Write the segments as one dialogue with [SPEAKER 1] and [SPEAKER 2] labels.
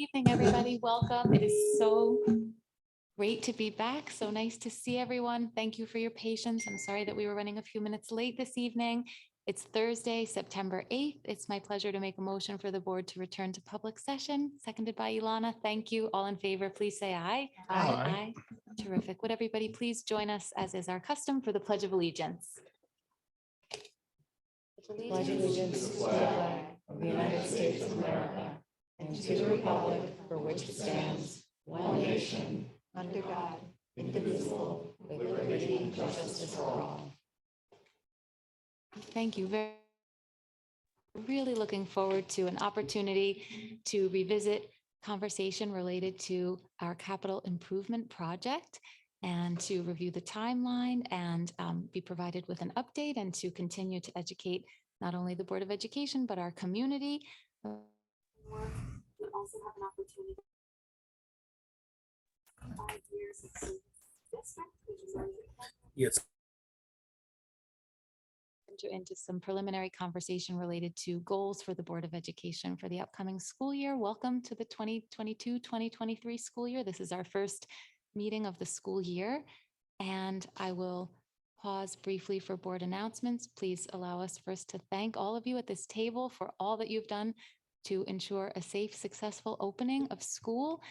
[SPEAKER 1] Evening, everybody. Welcome. It is so great to be back. So nice to see everyone. Thank you for your patience. I'm sorry that we were running a few minutes late this evening. It's Thursday, September 8th. It's my pleasure to make a motion for the board to return to public session, seconded by Ilana. Thank you. All in favor, please say aye.
[SPEAKER 2] Aye.
[SPEAKER 1] Terrific. Would everybody please join us, as is our custom, for the Pledge of Allegiance?
[SPEAKER 3] Pledge allegiance to the flag of the United States of America and to the republic for which it stands, one nation, under God, indivisible, with liberty and justice for all.
[SPEAKER 1] Thank you. Really looking forward to an opportunity to revisit conversation related to our capital improvement project and to review the timeline and be provided with an update and to continue to educate not only the Board of Education, but our community. We also have an opportunity 5 years of service district, which is our
[SPEAKER 2] Yes.
[SPEAKER 1] enter into some preliminary conversation related to goals for the Board of Education for the upcoming school year. Welcome to the 2022-2023 school year. This is our first meeting of the school year, and I will pause briefly for board announcements. Please allow us first to thank all of you at this table for all that you've done to ensure a safe, successful opening of school.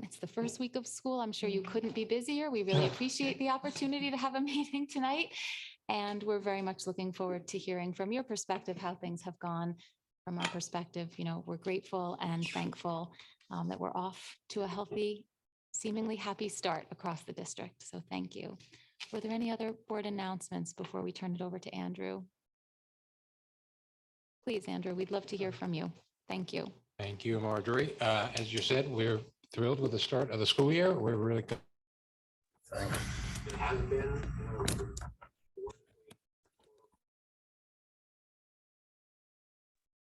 [SPEAKER 1] It's the first week of school. I'm sure you couldn't be busier. We really appreciate the opportunity to have a meeting tonight. And we're very much looking forward to hearing from your perspective how things have gone. From our perspective, we're grateful and thankful that we're off to a healthy, seemingly happy start across the district. So thank you. Were there any other board announcements before we turn it over to Andrew? Please, Andrew, we'd love to hear from you. Thank you.
[SPEAKER 2] Thank you, Marjorie. As you said, we're thrilled with the start of the school year. We're really good. It has been,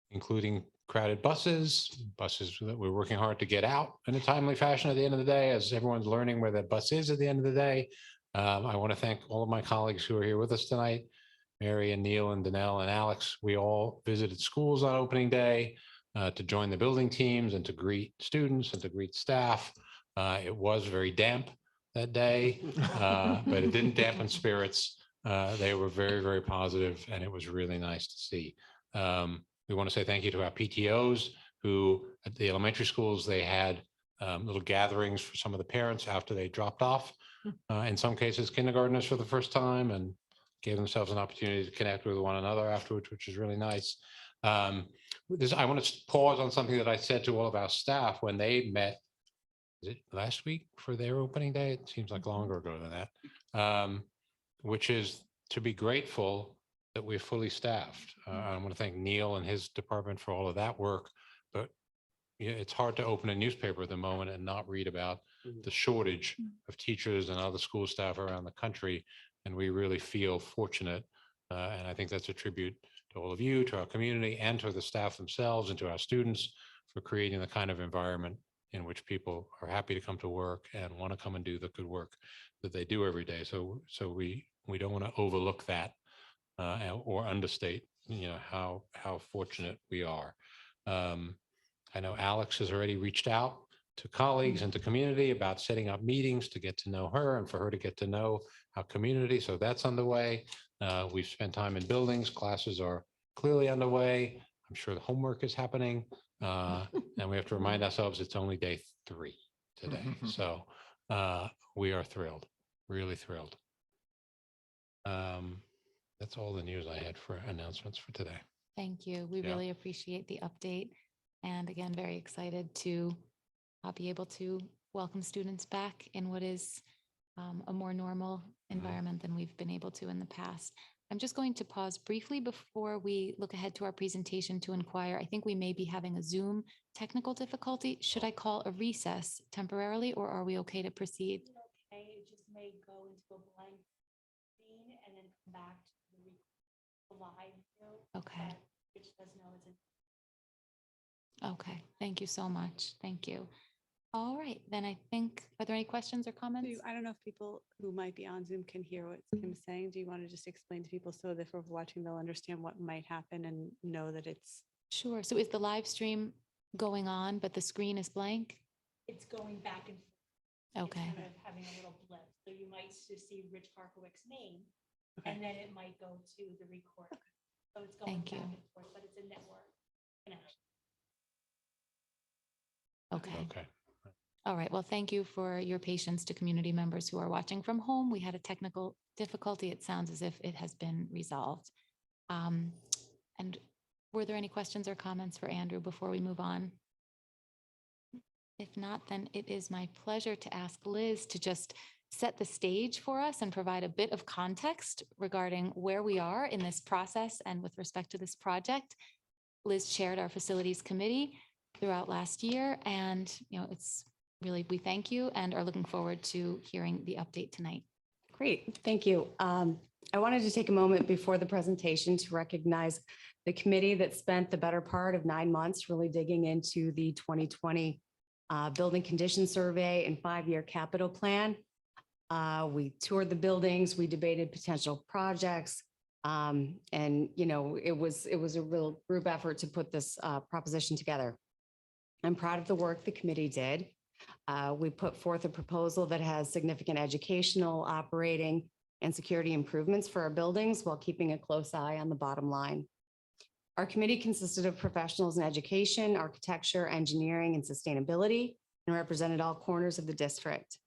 [SPEAKER 2] including crowded buses that we're working hard to get out in a timely fashion at the end of the day, as everyone's learning where that bus is at the end of the day. I want to thank all of my colleagues who are here with us tonight, Mary and Neil and Danelle and Alex. We all visited schools on opening day to join the building teams and to greet students and to greet staff. It was very damp that day, but it didn't dampen spirits. They were very, very positive, and it was really nice to see. We want to say thank you to our PTOs who at the elementary schools, they had little gatherings for some of the parents after they dropped off. In some cases, kindergartners for the first time, and gave themselves an opportunity to connect with one another afterwards, which is really nice. I want to pause on something that I said to all of our staff when they met, is it last week for their opening day? It seems like longer ago than that, which is to be grateful that we're fully staffed. I want to thank Neil and his department for all of that work, but it's hard to open a newspaper at the moment and not read about the shortage of teachers and other school staff around the country. And we really feel fortunate. And I think that's a tribute to all of you, to our community, and to the staff themselves and to our students for creating the kind of environment in which people are happy to come to work and want to come and do the good work that they do every day. So we don't want to overlook that or understate, how fortunate we are. I know Alex has already reached out to colleagues and to community about setting up meetings to get to know her and for her to get to know our community. So that's underway. We've spent time in buildings. Classes are clearly underway. I'm sure the homework is happening. And we have to remind ourselves it's only day 3 today. So we are thrilled, really thrilled. That's all the news I had for announcements for today.
[SPEAKER 1] Thank you. We really appreciate the update. And again, very excited to be able to welcome students back in what is a more normal environment than we've been able to in the past. I'm just going to pause briefly before we look ahead to our presentation to inquire. I think we may be having a Zoom technical difficulty. Should I call a recess temporarily, or are we okay to proceed? Okay, it just may go into a blank screen and then come back to the live view. Okay. Which does know it's in. Okay, thank you so much. Thank you. All right, then I think, are there any questions or comments?
[SPEAKER 4] I don't know if people who might be on Zoom can hear what Kim's saying. Do you want to just explain to people so that if we're watching, they'll understand what might happen and know that it's...
[SPEAKER 1] Sure. So is the live stream going on, but the screen is blank?
[SPEAKER 5] It's going back and forth. It's
[SPEAKER 1] Okay,
[SPEAKER 5] kind of having a little blip. So you might just see Rich Harkowick's name, and then it might go to the record. So it's going
[SPEAKER 1] Thank
[SPEAKER 5] back
[SPEAKER 1] you.
[SPEAKER 5] and forth, but it's a network connection.
[SPEAKER 1] okay.
[SPEAKER 2] Okay.
[SPEAKER 1] All right. Well, thank you for your patience to community members who are watching from home. We had a technical difficulty. It sounds as if it has been resolved. And were there any questions or comments for Andrew before we move on? If not, then it is my pleasure to ask Liz to just set the stage for us and provide a bit of context regarding where we are in this process and with respect to this project. Liz chaired our facilities committee throughout last year, and it's really, we thank you and are looking forward to hearing the update tonight.
[SPEAKER 3] Great, thank you. I wanted to take a moment before the presentation to recognize the committee that spent the better part of 9 months really digging into the 2020 building condition survey and 5-year capital plan. We toured the buildings, we debated potential projects, and it was a real group effort to put this proposition together. I'm proud of the work the committee did. We put forth a proposal that has significant educational, operating, and security improvements for our buildings while keeping a close eye on the bottom line. Our committee consisted of professionals in education, architecture, engineering, and sustainability, and represented all corners of the district.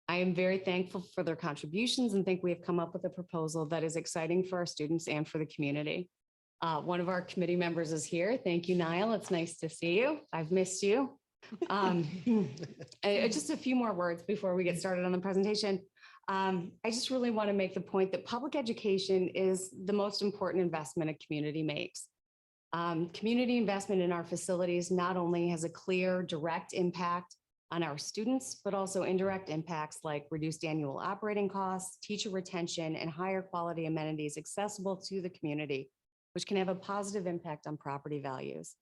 [SPEAKER 3] I am very thankful for their contributions and think we have come up with a proposal that is exciting for our students and for the community. One of our committee members is here. Thank you, Niall. It's nice to see you. I've missed you. Just a few more words before we get started on the presentation. I just really want to make the point that public education is the most important investment a community makes. Community investment in our facilities not only has a clear direct impact on our students, but also indirect impacts like reduced annual operating costs, teacher retention, and higher quality amenities accessible to the community, which can have a positive impact on property values.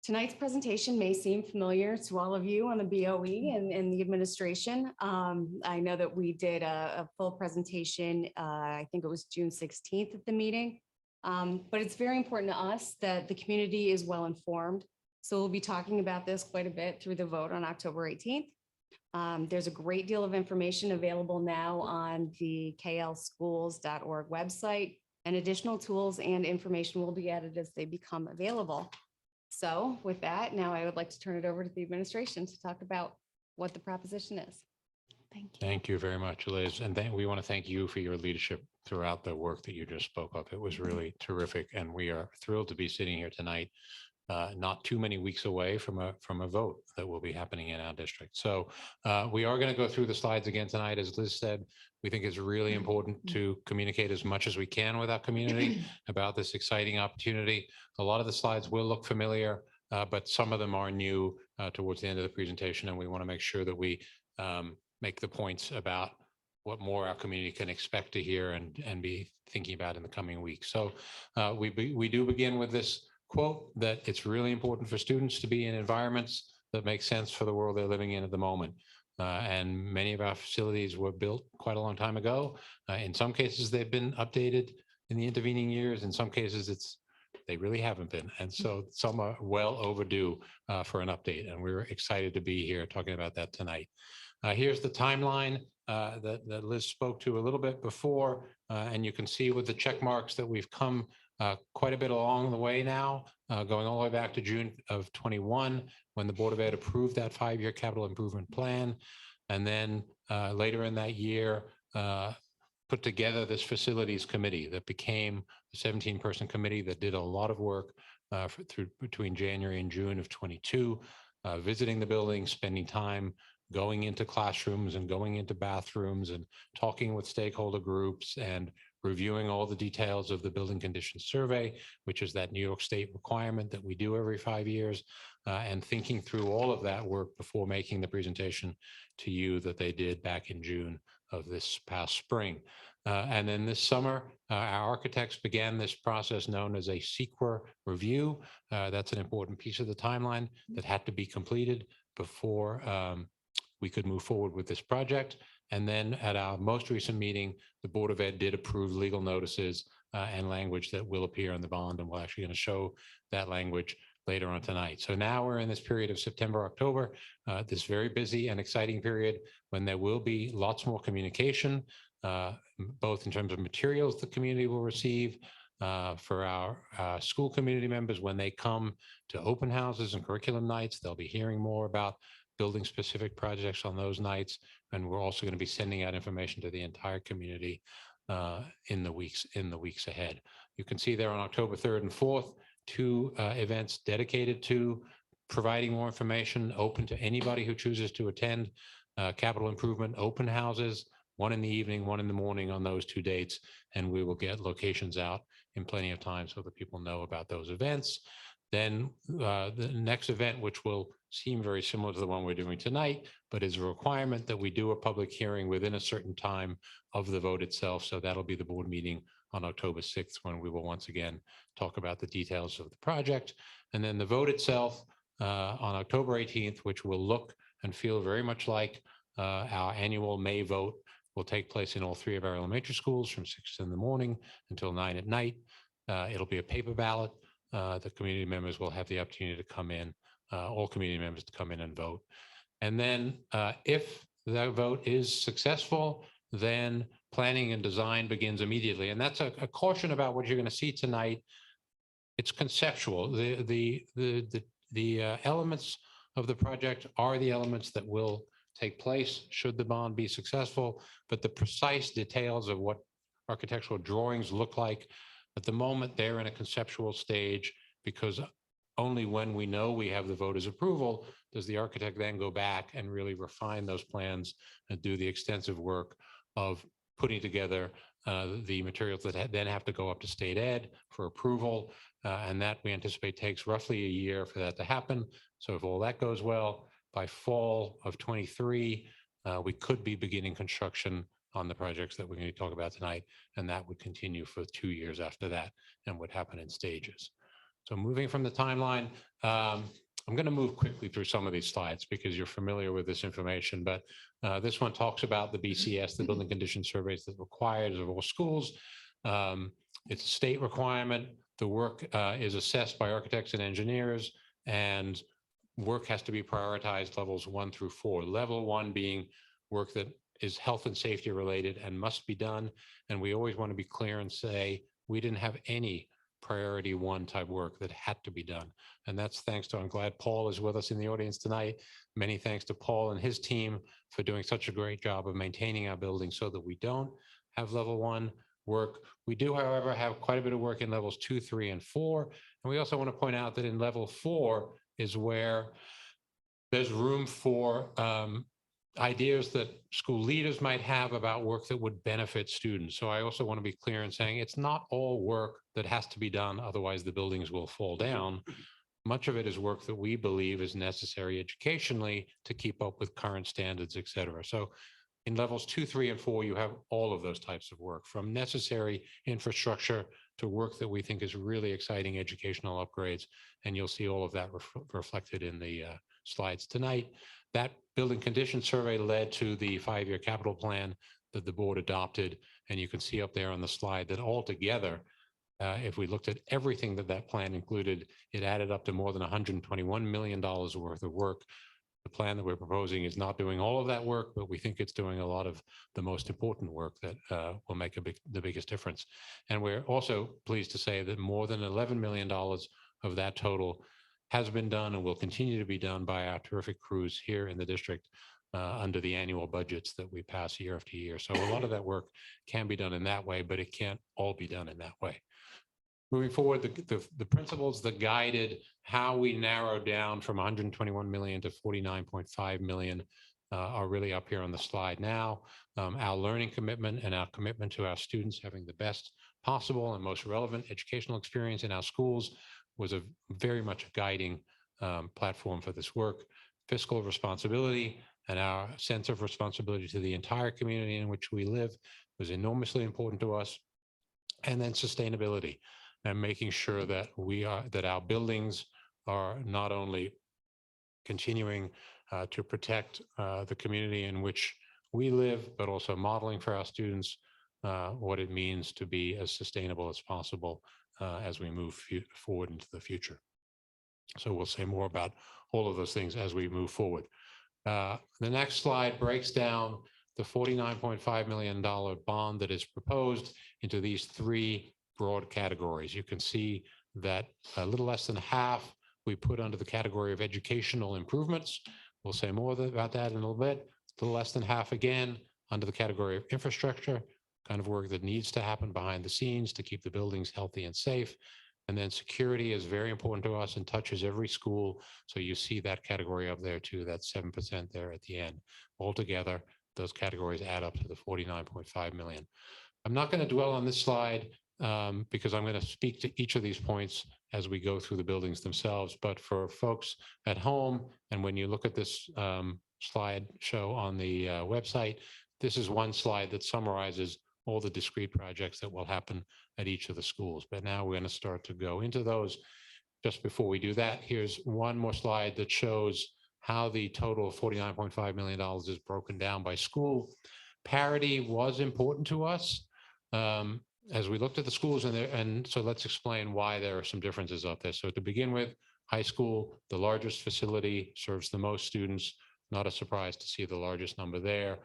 [SPEAKER 3] Tonight's presentation may seem familiar to all of you on the BOE and the administration. I know that we did a full presentation, I think it was June 16th at the meeting, but it's very important to us that the community is well informed. So we'll be talking about this quite a bit through the vote on October 18th. There's a great deal of information available now on the klschools.org website, and additional tools and information will be added as they become available. So with that, now I would like to turn it over to the administration to talk about what the proposition is.
[SPEAKER 1] Thank you.
[SPEAKER 2] Thank you very much, Liz. And we want to thank you for your leadership throughout the work that you just spoke of. It was really terrific. And we are thrilled to be sitting here tonight, not too many weeks away from a vote that will be happening in our district. So we are going to go through the slides again tonight. As Liz said, we think it's really important to communicate as much as we can with our community about this exciting opportunity. A lot of the slides will look familiar, but some of them are new towards the end of the presentation, and we want to make sure that we make the points about what more our community can expect to hear and be thinking about in the coming weeks. So we do begin with this quote that it's really important for students to be in environments that make sense for the world they're living in at the moment. And many of our facilities were built quite a long time ago. In some cases, they've been updated in the intervening years. In some cases, they really haven't been. And so some are well overdue for an update. And we're excited to be here talking about that tonight. Here's the timeline that Liz spoke to a little bit before. And you can see with the check marks that we've come quite a bit along the way now, going all the way back to June of 21, when the Board of Ed approved that 5-year capital improvement plan. And then later in that year, put together this facilities committee that became a 17-person committee that did a lot of work between January and June of 22, visiting the building, spending time going into classrooms and going into bathrooms and talking with stakeholder groups and reviewing all the details of the building conditions survey, which is that New York State requirement that we do every 5 years, and thinking through all of that work before making the presentation to you that they did back in June of this past spring. And then this summer, our architects began this process known as a CEQA review. That's an important piece of the timeline that had to be completed before we could move forward with this project. And then at our most recent meeting, the Board of Ed did approve legal notices and language that will appear in the bond. And we're actually going to show that language later on tonight. So now we're in this period of September, October, this very busy and exciting period when there will be lots more communication, both in terms of materials the community will receive for our school community members when they come to open houses and curriculum nights. They'll be hearing more about building specific projects on those nights. And we're also going to be sending out information to the entire community in the weeks ahead. You can see there on October 3rd and 4th, two events dedicated to providing more information, open to anybody who chooses to attend. Capital improvement open houses, one in the evening, one in the morning on those 2 dates, and we will get locations out in plenty of time so that people know about those events. Then the next event, which will seem very similar to the one we're doing tonight, but is a requirement that we do a public hearing within a certain time of the vote itself. So that'll be the board meeting on October 6th, when we will once again talk about the details of the project. And then the vote itself on October 18th, which will look and feel very much like our annual May vote, will take place in all 3 of our elementary schools from 6 in the morning until 9 at night. It'll be a paper ballot. The community members will have the opportunity to come in, all community members to come in and vote. And then if the vote is successful, then planning and design begins immediately. And that's a caution about what you're going to see tonight. It's conceptual. The elements of the project are the elements that will take place should the bond be successful, but the precise details of what architectural drawings look like at the moment, they're in a conceptual stage, because only when we know we have the voters' approval does the architect then go back and really refine those plans and do the extensive work of putting together the materials that then have to go up to state ed for approval. And that we anticipate takes roughly a year for that to happen. So if all that goes well, by fall of 23, we could be beginning construction on the projects that we're going to talk about tonight, and that would continue for 2 years after that and would happen in stages. So moving from the timeline, I'm going to move quickly through some of these slides because you're familiar with this information, but this one talks about the BCS, the building condition surveys that required of all schools. It's a state requirement. The work is assessed by architects and engineers, and work has to be prioritized levels 1 through 4. Level 1 being work that is health and safety related and must be done. And we always want to be clear and say, we didn't have any priority 1 type work that had to be done. And that's thanks to, I'm glad Paul is with us in the audience tonight. Many thanks to Paul and his team for doing such a great job of maintaining our building so that we don't have level 1 work. We do, however, have quite a bit of work in levels 2, 3, and 4. And we also want to point out that in level 4 is where there's room for ideas that school leaders might have about work that would benefit students. So I also want to be clear in saying it's not all work that has to be done, otherwise the buildings will fall down. Much of it is work that we believe is necessary educationally to keep up with current standards, et cetera. So in levels 2, 3, and 4, you have all of those types of work, from necessary infrastructure to work that we think is really exciting educational upgrades. And you'll see all of that reflected in the slides tonight. That building condition survey led to the 5-year capital plan that the board adopted. And you can see up there on the slide that altogether, if we looked at everything that plan included, it added up to more than $121 million worth of work. The plan that we're proposing is not doing all of that work, but we think it's doing a lot of the most important work that will make the biggest difference. And we're also pleased to say that more than $11 million of that total has been done and will continue to be done by our terrific crews here in the district under the annual budgets that we pass year after year. So a lot of that work can be done in that way, but it can't all be done in that way. Moving forward, the principles that guided how we narrowed down from 121 million to 49.5 million are really up here on the slide now. Our learning commitment and our commitment to our students having the best possible and most relevant educational experience in our schools was a very much a guiding platform for this work. Fiscal responsibility and our sense of responsibility to the entire community in which we live was enormously important to us. And then sustainability, and making sure that that our buildings are not only continuing to protect the community in which we live, but also modeling for our students what it means to be as sustainable as possible as we move forward into the future. So we'll say more about all of those things as we move forward. The next slide breaks down the $49.5 million bond that is proposed into these three broad categories. You can see that a little less than half we put under the category of educational improvements. We'll say more about that in a little bit. A little less than half again under the category of infrastructure, kind of work that needs to happen behind the scenes to keep the buildings healthy and safe. And then security is very important to us and touches every school. So you see that category up there too, that's 7% there at the end. Altogether, those categories add up to the 49.5 million. I'm not going to dwell on this slide because I'm going to speak to each of these points as we go through the buildings themselves. But for folks at home, and when you look at this slide show on the website, this is one slide that summarizes all the discrete projects that will happen at each of the schools. But now we're going to start to go into those. Just before we do that, here's one more slide that shows how the total of $49.5 million is broken down by school. Parity was important to us as we looked at the schools, and so let's explain why there are some differences up there. So to begin with, high school, the largest facility, serves the most students. Not a surprise to see the largest number there,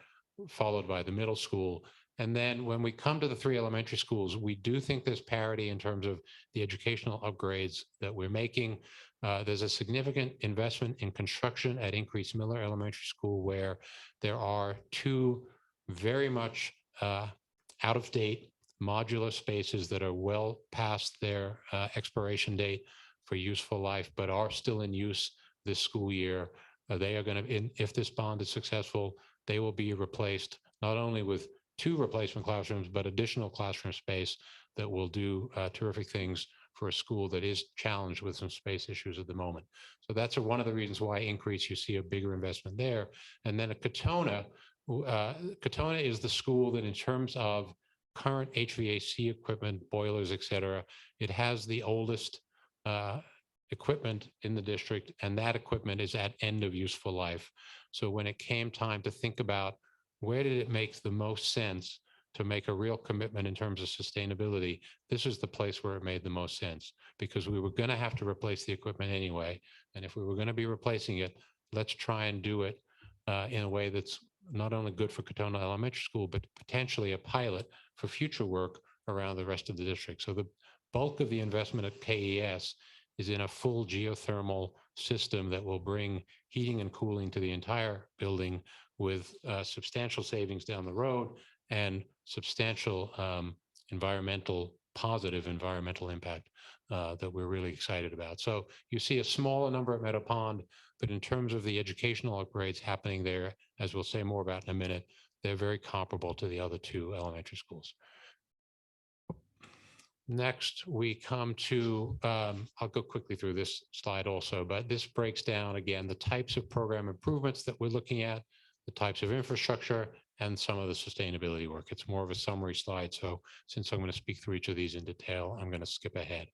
[SPEAKER 2] followed by the middle school. And then when we come to the three elementary schools, we do think there's parity in terms of the educational upgrades that we're making. There's a significant investment in construction at Increase Miller Elementary School, where there are two very much out of date modular spaces that are well past their expiration date for useful life, but are still in use this school year. They are going to, if this bond is successful, they will be replaced not only with 2 replacement classrooms, but additional classroom space that will do terrific things for a school that is challenged with some space issues at the moment. So that's one of the reasons why Increase, you see a bigger investment there. And then at Katona, Katona is the school that in terms of current HVAC equipment, boilers, et cetera, it has the oldest equipment in the district, and that equipment is at end of useful life. So when it came time to think about where did it make the most sense to make a real commitment in terms of sustainability, this is the place where it made the most sense, because we were going to have to replace the equipment anyway. And if we were going to be replacing it, let's try and do it in a way that's not only good for Katona Elementary School, but potentially a pilot for future work around the rest of the district. So the bulk of the investment at KES is in a full geothermal system that will bring heating and cooling to the entire building, with substantial savings down the road and substantial positive environmental impact that we're really excited about. So you see a smaller number at Meadow Pond, but in terms of the educational upgrades happening there, as we'll say more about in a minute, they're very comparable to the other 2 elementary schools. Next, we come to, I'll go quickly through this slide also, but this breaks down again the types of program improvements that we're looking at, the types of infrastructure, and some of the sustainability work. It's more of a summary slide. So since I'm going to speak through each of these in detail, I'm going to skip ahead.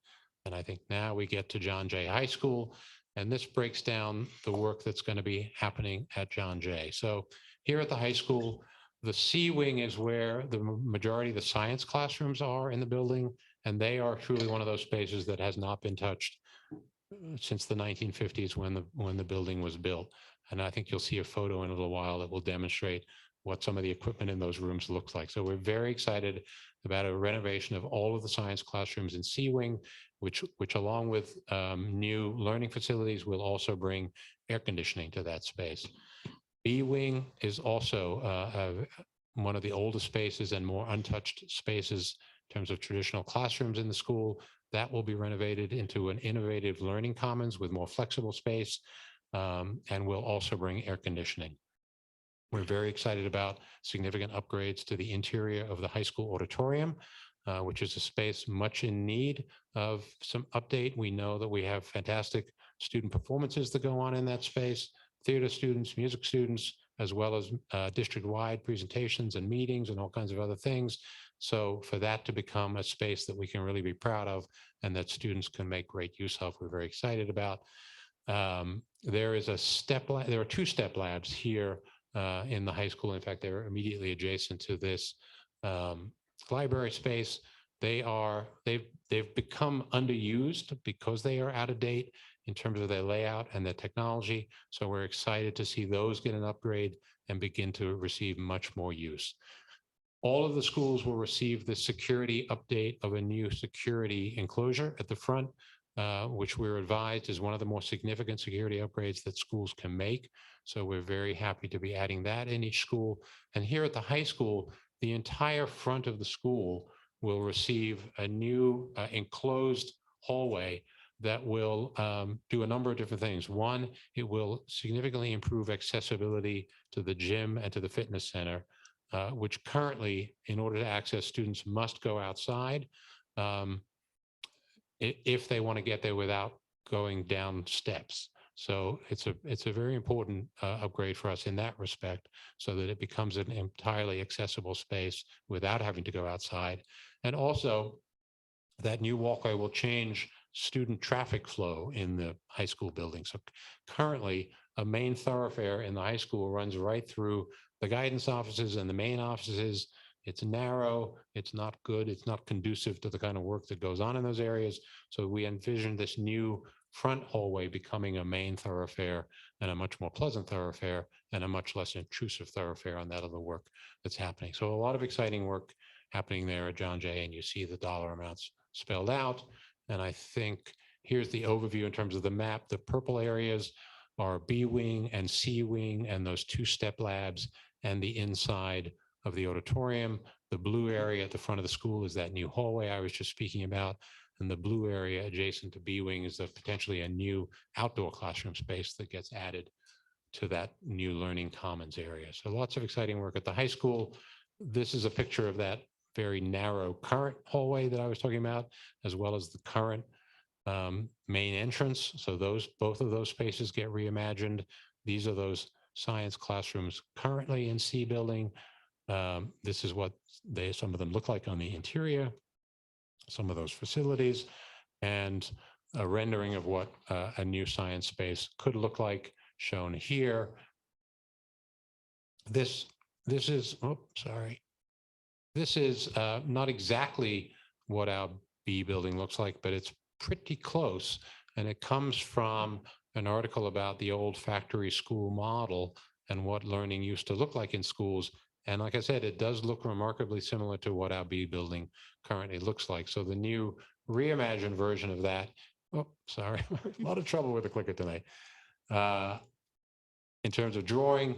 [SPEAKER 2] And I think now we get to John Jay High School, and this breaks down the work that's going to be happening at John Jay. So here at the high school, the C wing is where the majority of the science classrooms are in the building, and they are truly one of those spaces that has not been touched since the 1950s when the building was built. And I think you'll see a photo in a little while that will demonstrate what some of the equipment in those rooms looks like. So we're very excited about a renovation of all of the science classrooms in C wing, which along with new learning facilities will also bring air conditioning to that space. B wing is also one of the oldest spaces and more untouched spaces in terms of traditional classrooms in the school. That will be renovated into an innovative learning commons with more flexible space, and will also bring air conditioning. We're very excited about significant upgrades to the interior of the high school auditorium, which is a space much in need of some update. We know that we have fantastic student performances that go on in that space, theater students, music students, as well as district-wide presentations and meetings and all kinds of other things. So for that to become a space that we can really be proud of and that students can make great use of, we're very excited about. There are 2 step labs here in the high school. In fact, they're immediately adjacent to this library space. They've become underused because they are out of date, in terms of their layout and their technology. So we're excited to see those get an upgrade and begin to receive much more use. All of the schools will receive the security update of a new security enclosure at the front, which we're advised is one of the more significant security upgrades that schools can make. So we're very happy to be adding that in each school. And here at the high school, the entire front of the school will receive a new enclosed hallway that will do a number of different things. One, it will significantly improve accessibility to the gym and to the fitness center, which currently, in order to access, students must go outside if they want to get there without going down steps. So it's a very important upgrade for us in that respect, so that it becomes an entirely accessible space without having to go outside. And also, that new walkway will change student traffic flow in the high school building. So currently, a main thoroughfare in the high school runs right through the guidance offices and the main offices. It's narrow, it's not good, it's not conducive to the kind of work that goes on in those areas. So we envision this new front hallway becoming a main thoroughfare and a much more pleasant thoroughfare and a much less intrusive thoroughfare on that other work that's happening. So a lot of exciting work happening there at John Jay, and you see the dollar amounts spelled out. And I think here's the overview in terms of the map. The purple areas are B wing and C wing and those two step labs and the inside of the auditorium. The blue area at the front of the school is that new hallway I was just speaking about. And the blue area adjacent to B wing is potentially a new outdoor classroom space that gets added to that new learning commons area. So lots of exciting work at the high school. This is a picture of that very narrow current hallway that I was talking about, as well as the current main entrance. So both of those spaces get reimagined. These are those science classrooms currently in C building. This is what some of them look like on the interior, some of those facilities, and a rendering of what a new science space could look like, shown here. This is, oh, sorry. This is not exactly what our B building looks like, but it's pretty close. And it comes from an article about the old factory school model and what learning used to look like in schools. And like I said, it does look remarkably similar to what our B building currently looks like. So the new reimagined version of that, oh, sorry, a lot of trouble with the clicker tonight. In terms of drawing,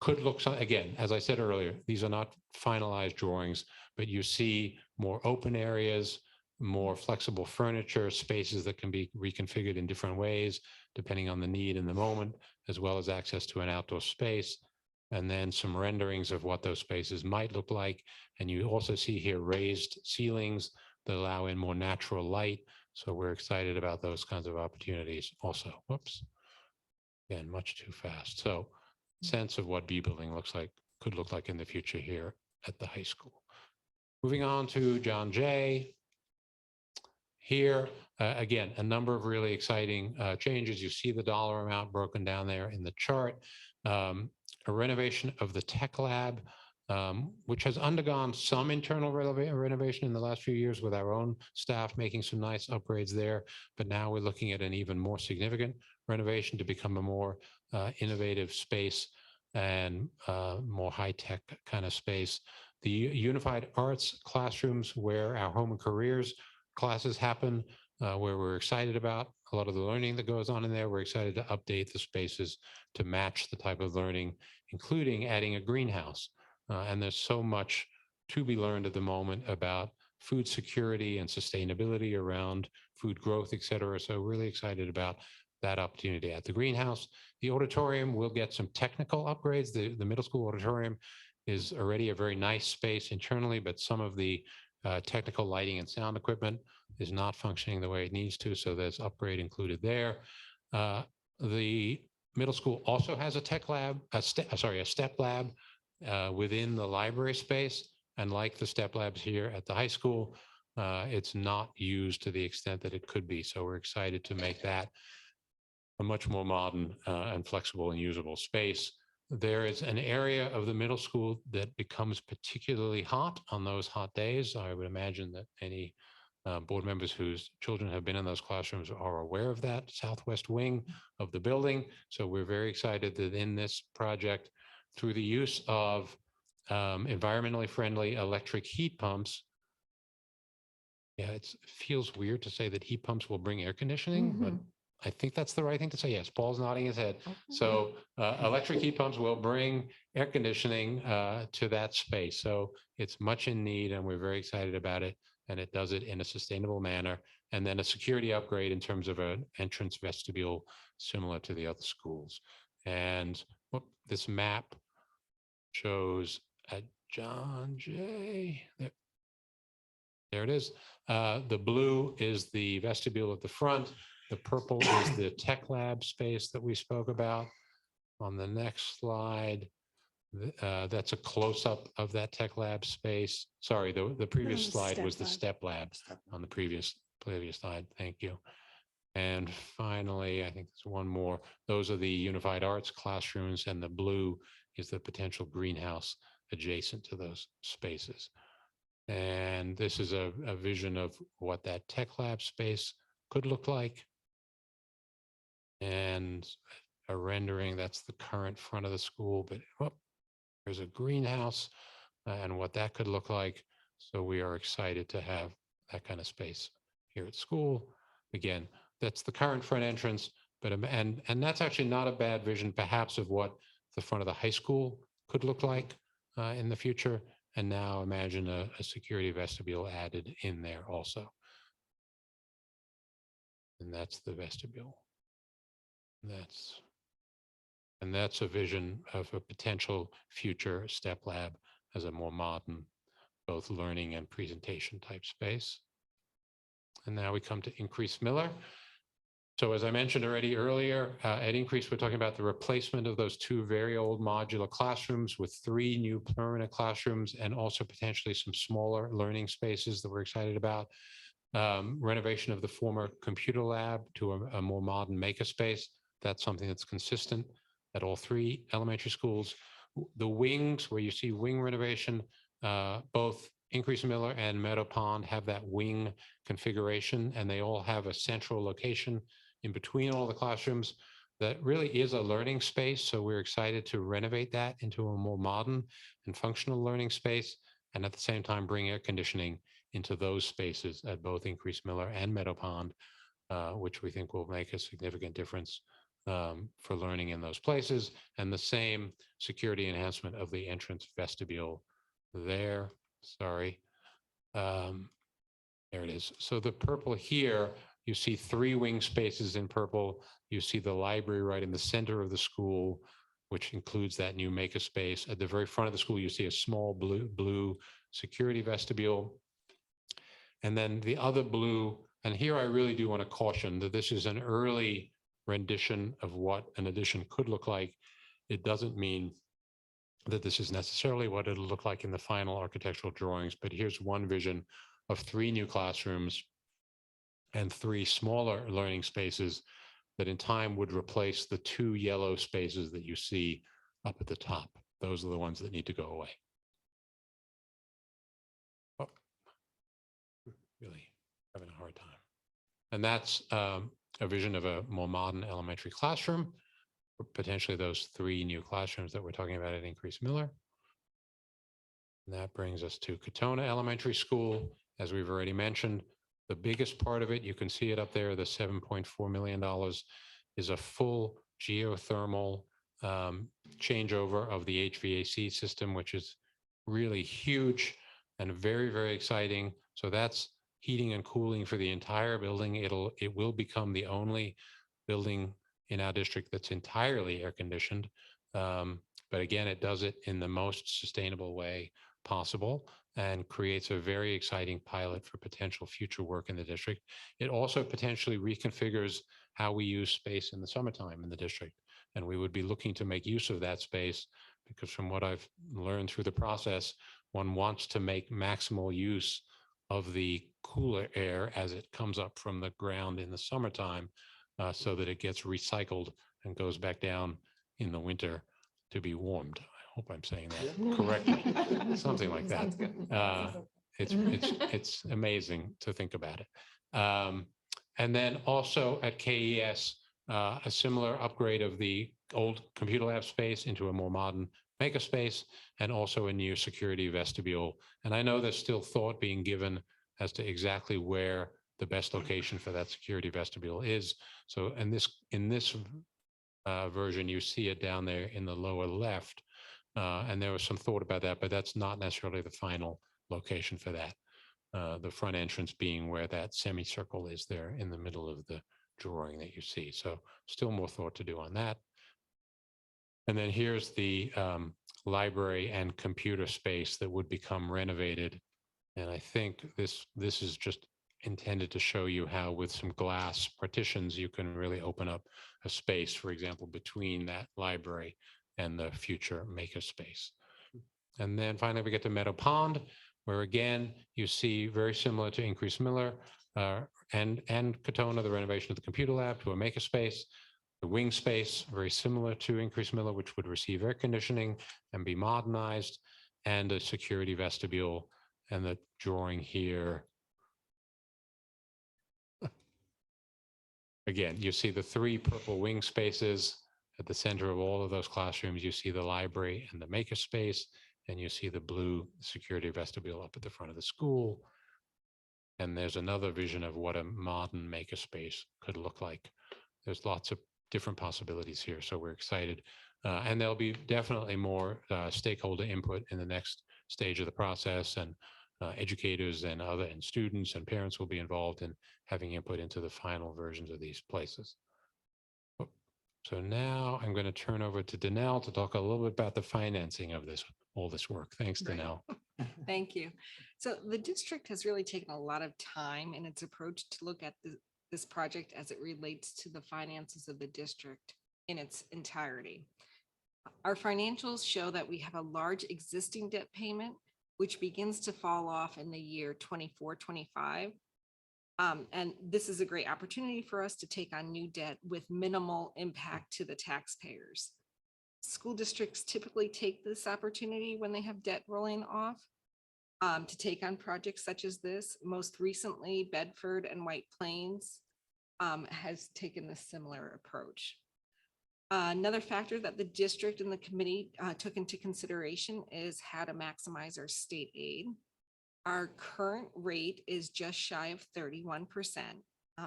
[SPEAKER 2] could look, again, as I said earlier, these are not finalized drawings, but you see more open areas, more flexible furniture, spaces that can be reconfigured in different ways, depending on the need in the moment, as well as access to an outdoor space, and then some renderings of what those spaces might look like. And you also see here raised ceilings that allow in more natural light. So we're excited about those kinds of opportunities also. Whoops. Again, much too fast. So sense of what B building could look like in the future here at the high school. Moving on to John Jay. Here, again, a number of really exciting changes. You see the dollar amount broken down there in the chart. A renovation of the tech lab, which has undergone some internal renovation in the last few years with our own staff making some nice upgrades there. But now we're looking at an even more significant renovation to become a more innovative space and more high-tech kind of space. The unified arts classrooms where our home and careers classes happen, where we're excited about a lot of the learning that goes on in there. We're excited to update the spaces to match the type of learning, including adding a greenhouse. And there's so much to be learned at the moment about food security and sustainability around food growth, et cetera. So really excited about that opportunity at the greenhouse. The auditorium will get some technical upgrades. The middle school auditorium is already a very nice space internally, but some of the technical lighting and sound equipment is not functioning the way it needs to. So there's upgrade included there. The middle school also has a tech lab, a step lab within the library space. And like the step labs here at the high school, it's not used to the extent that it could be. So we're excited to make that a much more modern and flexible and usable space. There is an area of the middle school that becomes particularly hot on those hot days. I would imagine that any Board members whose children have been in those classrooms are aware of that southwest wing of the building. So we're very excited that in this project, through the use of environmentally friendly electric heat pumps. Yeah, it feels weird to say that heat pumps will bring air conditioning, but I think that's the right thing to say. Yes, Paul's nodding his head. So electric heat pumps will bring air conditioning to that space. So it's much in need and we're very excited about it. And it does it in a sustainable manner. And then a security upgrade in terms of an entrance vestibule similar to the other schools. And this map shows at John Jay. There it is. The blue is the vestibule at the front. The purple is the tech lab space that we spoke about. On the next slide, that's a close-up of that tech lab space. Sorry, the previous slide was the step lab on the previous slide. Thank you. And finally, I think there's one more. Those are the unified arts classrooms, and the blue is the potential greenhouse adjacent to those spaces. And this is a vision of what that tech lab space could look like. And a rendering, that's the current front of the school, but there's a greenhouse and what that could look like. So we are excited to have that kind of space here at school. Again, that's the current front entrance, but and that's actually not a bad vision, perhaps, of what the front of the high school could look like in the future. And now imagine a security vestibule added in there also. And that's the vestibule. And that's a vision of a potential future step lab as a more modern, both learning and presentation type space. And now we come to Increase Miller. So as I mentioned already earlier, at Increase, we're talking about the replacement of those 2 very old modular classrooms with 3 new permanent classrooms and also potentially some smaller learning spaces that we're excited about. Renovation of the former computer lab to a more modern makerspace. That's something that's consistent at all 3 elementary schools. The wings, where you see wing renovation, both Increase Miller and Meadow Pond have that wing configuration, and they all have a central location in between all the classrooms that really is a learning space. So we're excited to renovate that into a more modern and functional learning space, and at the same time bring air conditioning into those spaces at both Increase Miller and Meadow Pond, which we think will make a significant difference for learning in those places. And the same security enhancement of the entrance vestibule there. Sorry. There it is. So the purple here, you see 3 wing spaces in purple. You see the library right in the center of the school, which includes that new makerspace. At the very front of the school, you see a small blue security vestibule. And then the other blue, and here I really do want to caution that this is an early rendition of what an addition could look like. It doesn't mean that this is necessarily what it'll look like in the final architectural drawings, but here's one vision of 3 new classrooms and 3 smaller learning spaces that in time would replace the 2 yellow spaces that you see up at the top. Those are the ones that need to go away. Oh, really having a hard time. And that's a vision of a more modern elementary classroom, potentially those 3 new classrooms that we're talking about at Increase Miller. And that brings us to Katona Elementary School. As we've already mentioned, the biggest part of it, you can see it up there, the $7.4 million, is a full geothermal changeover of the HVAC system, which is really huge and very, very exciting. So that's heating and cooling for the entire building. It will become the only building in our district that's entirely air conditioned. But again, it does it in the most sustainable way possible and creates a very exciting pilot for potential future work in the district. It also potentially reconfigures how we use space in the summertime in the district. And we would be looking to make use of that space because from what I've learned through the process, one wants to make maximal use of the cooler air as it comes up from the ground in the summertime so that it gets recycled and goes back down in the winter to be warmed. I hope I'm saying that correctly. Something like that. It's amazing to think about it. And then also at KES, a similar upgrade of the old computer lab space into a more modern makerspace, and also a new security vestibule. And I know there's still thought being given as to exactly where the best location for that security vestibule is. So in this version, you see it down there in the lower left. And there was some thought about that, but that's not necessarily the final location for that. The front entrance being where that semicircle is there in the middle of the drawing that you see. So still more thought to do on that. And then here's the library and computer space that would become renovated. And I think this is just intended to show you how with some glass partitions, you can really open up a space, for example, between that library and the future makerspace. And then finally, we get to Meadow Pond, where again, you see very similar to Increase Miller and Katona, the renovation of the computer lab to a makerspace. The wing space, very similar to Increase Miller, which would receive air conditioning and be modernized, and a security vestibule. And the drawing here, again, you see the 3 purple wing spaces at the center of all of those classrooms. You see the library and the makerspace, and you see the blue security vestibule up at the front of the school. And there's another vision of what a modern makerspace could look like. There's lots of different possibilities here, so we're excited. And there'll be definitely more stakeholder input in the next stage of the process, and educators and students and parents will be involved in having input into the final versions of these places. So now I'm going to turn over to Danelle to talk a little bit about the financing of all this work. Thanks, Danelle.
[SPEAKER 3] Thank you. So the district has really taken a lot of time in its approach to look at this project as it relates to the finances of the district in its entirety. Our financials show that we have a large existing debt payment, which begins to fall off in the year 24-25. And this is a great opportunity for us to take on new debt with minimal impact to the taxpayers. School districts typically take this opportunity when they have debt rolling off to take on projects such as this. Most recently, Bedford and White Plains has taken a similar approach. Another factor that the district and the committee took into consideration is how to maximize our state aid. Our current rate is just shy of 31%.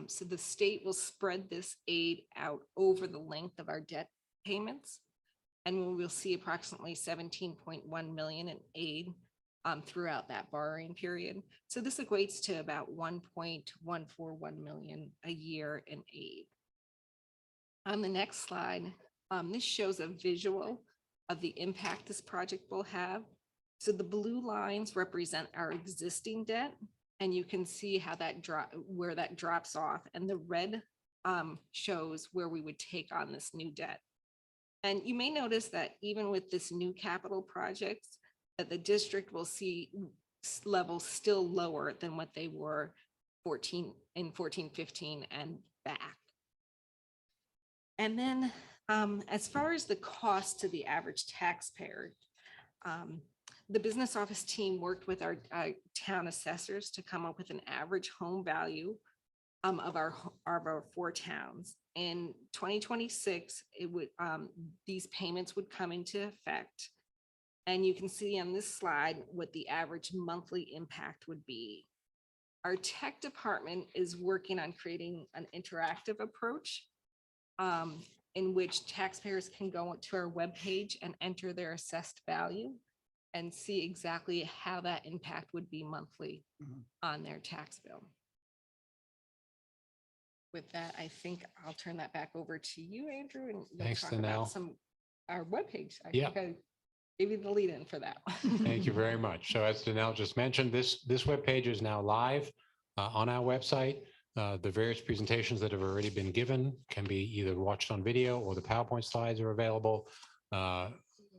[SPEAKER 3] So the state will spread this aid out over the length of our debt payments. And we will see approximately 17.1 million in aid throughout that borrowing period. So this equates to about 1.141 million a year in aid. On the next slide, this shows a visual of the impact this project will have. So the blue lines represent our existing debt, and you can see how where that drops off, and the red shows where we would take on this new debt. And you may notice that even with this new capital projects, that the district will see levels still lower than what they were in 14-15 and back. And then as far as the cost to the average taxpayer, the business office team worked with our town assessors to come up with an average home value of our 4 towns. In 2026, these payments would come into effect. And you can see on this slide what the average monthly impact would be. Our tech department is working on creating an interactive approach in which taxpayers can go to our webpage and enter their assessed value and see exactly how that impact would be monthly on their tax bill. With that, I think I'll turn that back over to you, Andrew, and we'll
[SPEAKER 2] Thanks,
[SPEAKER 3] talk about
[SPEAKER 2] Danelle.
[SPEAKER 3] our webpage. I
[SPEAKER 2] Yeah.
[SPEAKER 3] think I gave you the lead in for that.
[SPEAKER 2] Thank you very much. So as Danelle just mentioned, this webpage is now live on our website. The various presentations that have already been given can be either watched on video, or the PowerPoint slides are available.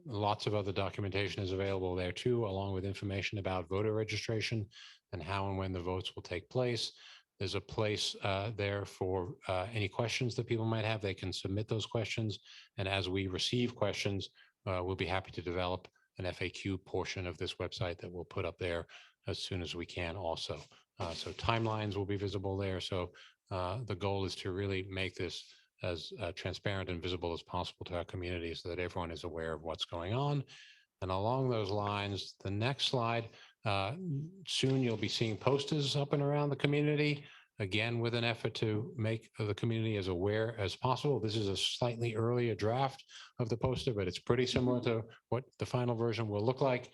[SPEAKER 2] Lots of other documentation is available there too, along with information about voter registration and how and when the votes will take place. There's a place there for any questions that people might have. They can submit those questions. And as we receive questions, we'll be happy to develop an FAQ portion of this website that we'll put up there as soon as we can also. So timelines will be visible there. So the goal is to really make this as transparent and visible as possible to our community so that everyone is aware of what's going on. And along those lines, the next slide, soon you'll be seeing posters up and around the community, again, with an effort to make the community as aware as possible. This is a slightly earlier draft of the poster, but it's pretty similar to what the final version will look like,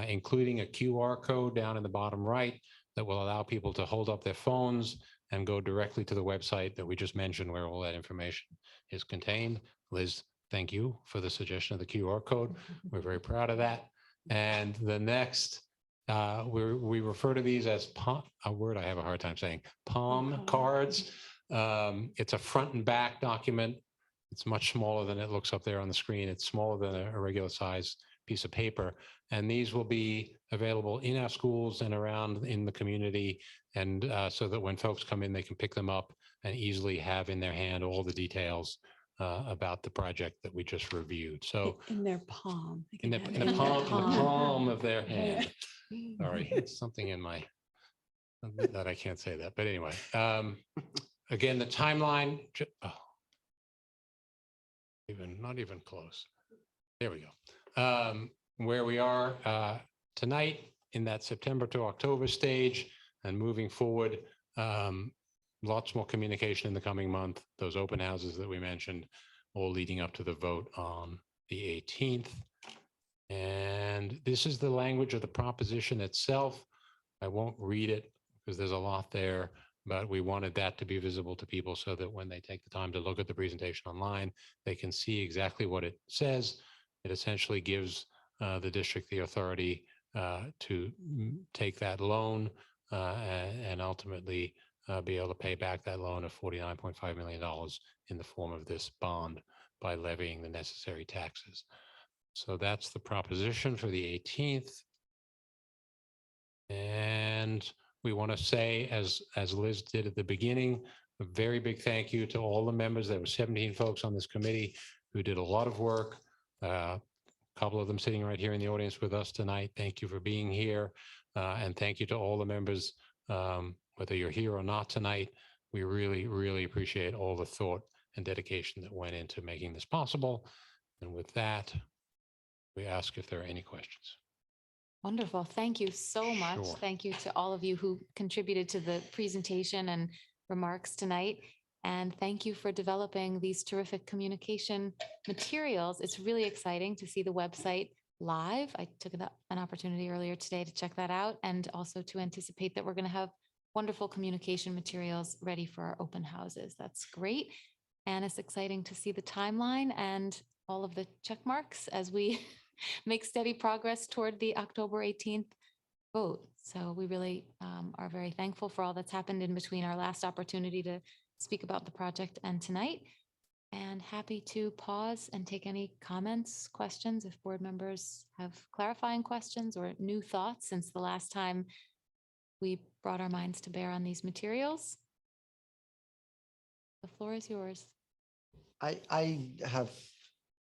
[SPEAKER 2] including a QR code down in the bottom right that will allow people to hold up their phones and go directly to the website that we just mentioned where all that information is contained. Liz, thank you for the suggestion of the QR code. We're very proud of that. And the next, we refer to these as a word I have a hard time saying, palm cards. It's a front and back document. It's much smaller than it looks up there on the screen. It's smaller than a regular size piece of paper. And these will be available in our schools and around in the community. And so that when folks come in, they can pick them up and easily have in their hand all the details about the project that we just reviewed. So
[SPEAKER 4] In their palm. They
[SPEAKER 2] in
[SPEAKER 4] can
[SPEAKER 2] the,
[SPEAKER 4] have
[SPEAKER 2] in
[SPEAKER 4] it
[SPEAKER 2] the palm of their hand. Sorry, it's something in my, that I can't say that. But anyway, again, the timeline, not even close. There we go. Where we are tonight in that September to October stage and moving forward, lots more communication in the coming month, those open houses that we mentioned, all leading up to the vote on the 18th. And this is the language of the proposition itself. I won't read it because there's a lot there, but we wanted that to be visible to people so that when they take the time to look at the presentation online, they can see exactly what it says. It essentially gives the district the authority to take that loan and ultimately be able to pay back that loan of $49.5 million in the form of this bond by levying the necessary taxes. So that's the proposition for the 18th. And we want to say, as Liz did at the beginning, a very big thank you to all the members. There were 17 folks on this committee who did a lot of work. A couple of them sitting right here in the audience with us tonight. Thank you for being here. And thank you to all the members, whether you're here or not tonight. We really, really appreciate all the thought and dedication that went into making this possible. And with that, we ask if there are any questions.
[SPEAKER 1] Wonderful. Thank you so much.
[SPEAKER 2] Sure.
[SPEAKER 1] Thank you to all of you who contributed to the presentation and remarks tonight. And thank you for developing these terrific communication materials. It's really exciting to see the website live. I took an opportunity earlier today to check that out and also to anticipate that we're going to have wonderful communication materials ready for our open houses. That's great. And it's exciting to see the timeline and all of the check marks as we make steady progress toward the October 18th vote. So we really are very thankful for all that's happened in between our last opportunity to speak about the project and tonight. And happy to pause and take any comments, questions, if board members have clarifying questions or new thoughts since the last time we brought our minds to bear on these materials. The floor is yours.
[SPEAKER 6] I have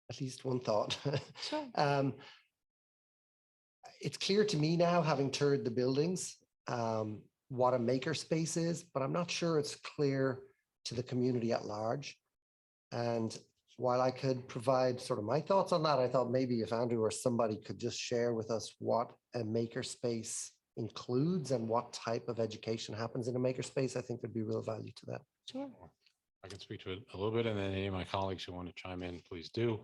[SPEAKER 6] at least one thought.
[SPEAKER 1] Sure.
[SPEAKER 6] It's clear to me now, having toured the buildings, what a makerspace is, but I'm not sure it's clear to the community at large. And while I could provide sort of my thoughts on that, I thought maybe if Andrew or somebody could just share with us what a makerspace includes and what type of education happens in a makerspace, I think there'd be real value to that.
[SPEAKER 1] Sure.
[SPEAKER 2] I can speak to it a little bit, and then any of my colleagues who want to chime in, please do.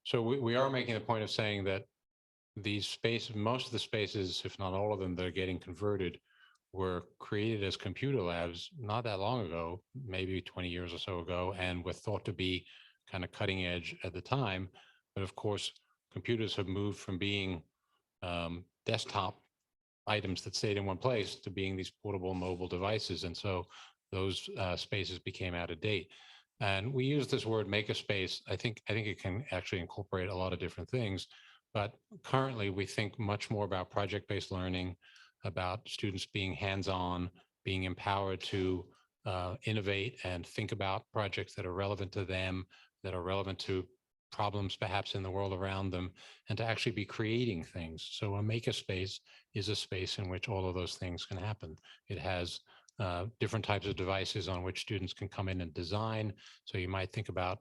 [SPEAKER 2] So we are making a point of saying that these spaces, most of the spaces, if not all of them, that are getting converted were created as computer labs not that long ago, maybe 20 years or so ago, and were thought to be kind of cutting edge at the time. But of course, computers have moved from being desktop items that stayed in one place to being these portable mobile devices. And so those spaces became out of date. And we use this word makerspace. I think it can actually incorporate a lot of different things. But currently, we think much more about project-based learning, about students being hands-on, being empowered to innovate and think about projects that are relevant to them, that are relevant to problems perhaps in the world around them and to actually be creating things. So a makerspace is a space in which all of those things can happen. It has different types of devices on which students can come in and design. So you might think about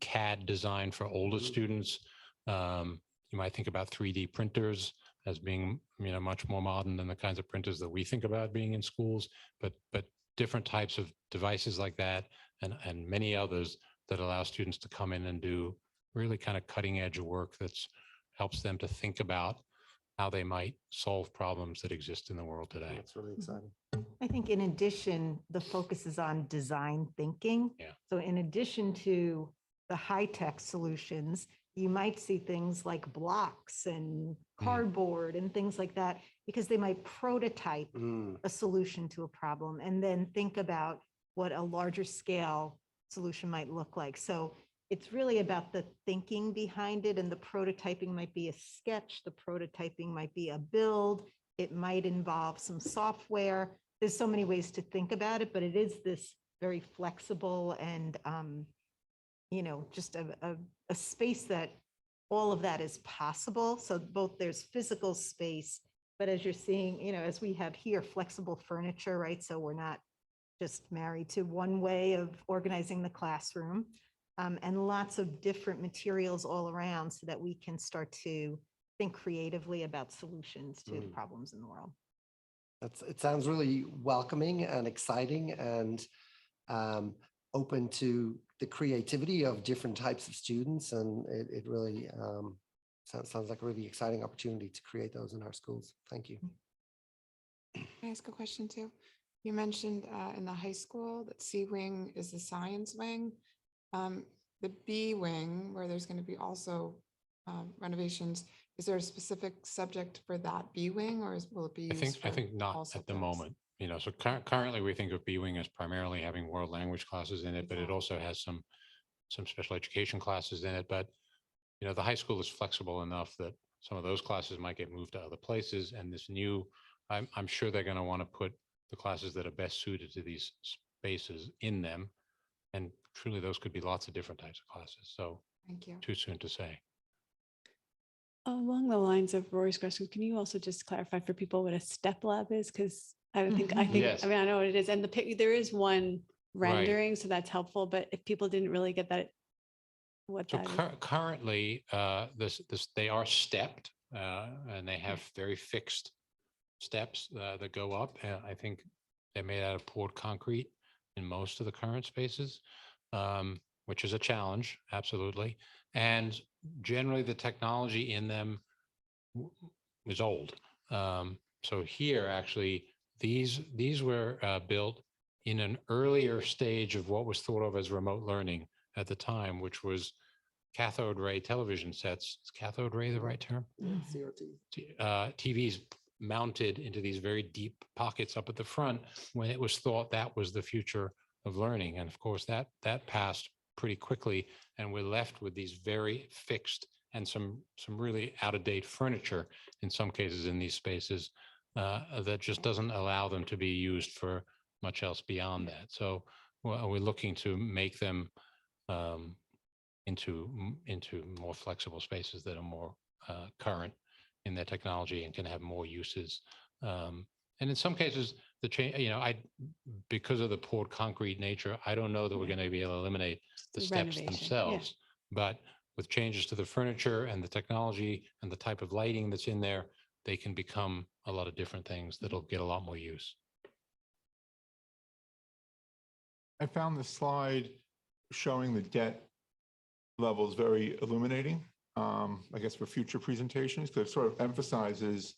[SPEAKER 2] CAD design for older students. You might think about 3D printers as being, much more modern than the kinds of printers that we think about being in schools, but different types of devices like that and many others that allow students to come in and do really kind of cutting edge work that's helps them to think about how they might solve problems that exist in the world today.
[SPEAKER 6] That's really exciting.
[SPEAKER 3] I think in addition, the focus is on design thinking.
[SPEAKER 2] Yeah.
[SPEAKER 3] So in addition to the high-tech solutions, you might see things like blocks and cardboard and things like that, because they might prototype a solution to a problem and then think about what a larger scale solution might look like. So it's really about the thinking behind it, and the prototyping might be a sketch, the prototyping might be a build, it might involve some software. There's so many ways to think about it, but it is this very flexible and, just a space that all of that is possible. So both there's physical space, but as you're seeing, as we have here, flexible furniture, right? So we're not just married to one way of organizing the classroom, and lots of different materials all around so that we can start to think creatively about solutions to the problems in the world.
[SPEAKER 6] It sounds really welcoming and exciting and open to the creativity of different types of students. And it really sounds like a really exciting opportunity to create those in our schools. Thank you.
[SPEAKER 7] Can I ask a question too? You mentioned in the high school that C wing is the science wing. The B wing, where there's going to be also renovations, is there a specific subject for that B wing, or will it be
[SPEAKER 2] I
[SPEAKER 7] used
[SPEAKER 2] think
[SPEAKER 7] for
[SPEAKER 2] not
[SPEAKER 7] all
[SPEAKER 2] at the
[SPEAKER 7] subjects?
[SPEAKER 2] moment. So currently we think of B wing as primarily having world language classes in it, but it also has some special education classes in it. But the high school is flexible enough that some of those classes might get moved to other places. And this new, I'm sure they're going to want to put the classes that are best suited to these spaces in them. And truly, those could be lots of different types of classes. So
[SPEAKER 7] Thank you.
[SPEAKER 2] too soon to say.
[SPEAKER 4] Along the lines of Rory's question, can you also just clarify for people what a step lab is? Because I think,
[SPEAKER 2] Yes.
[SPEAKER 4] I mean, I know what it is. And there is one
[SPEAKER 2] Right.
[SPEAKER 4] rendering, so that's helpful. But if people didn't really get that, what
[SPEAKER 2] So
[SPEAKER 4] that is.
[SPEAKER 2] currently, they are stepped and they have very fixed steps that go up. I think they're made out of poured concrete in most of the current spaces, which is a challenge, absolutely. And generally, the technology in them is old. So here, actually, these were built in an earlier stage of what was thought of as remote learning at the time, which was cathode ray television sets. Is cathode ray the right term?
[SPEAKER 6] CRT.
[SPEAKER 2] TVs mounted into these very deep pockets up at the front when it was thought that was the future of learning. And of course, that passed pretty quickly, and we're left with these very fixed and some really out-of-date furniture in some cases in these spaces that just doesn't allow them to be used for much else beyond that. So we're looking to make them into more flexible spaces that are more current in their technology and can have more uses. And in some cases, the change, because of the poured concrete nature, I don't know that we're going to be able to eliminate the steps
[SPEAKER 4] Renovation,
[SPEAKER 2] themselves. But with changes to the furniture and the technology and the type of lighting that's in there, they can become a lot of different things that'll get a lot more use.
[SPEAKER 8] I found the slide showing the debt levels very illuminating, I guess, for future presentations, because it sort of emphasizes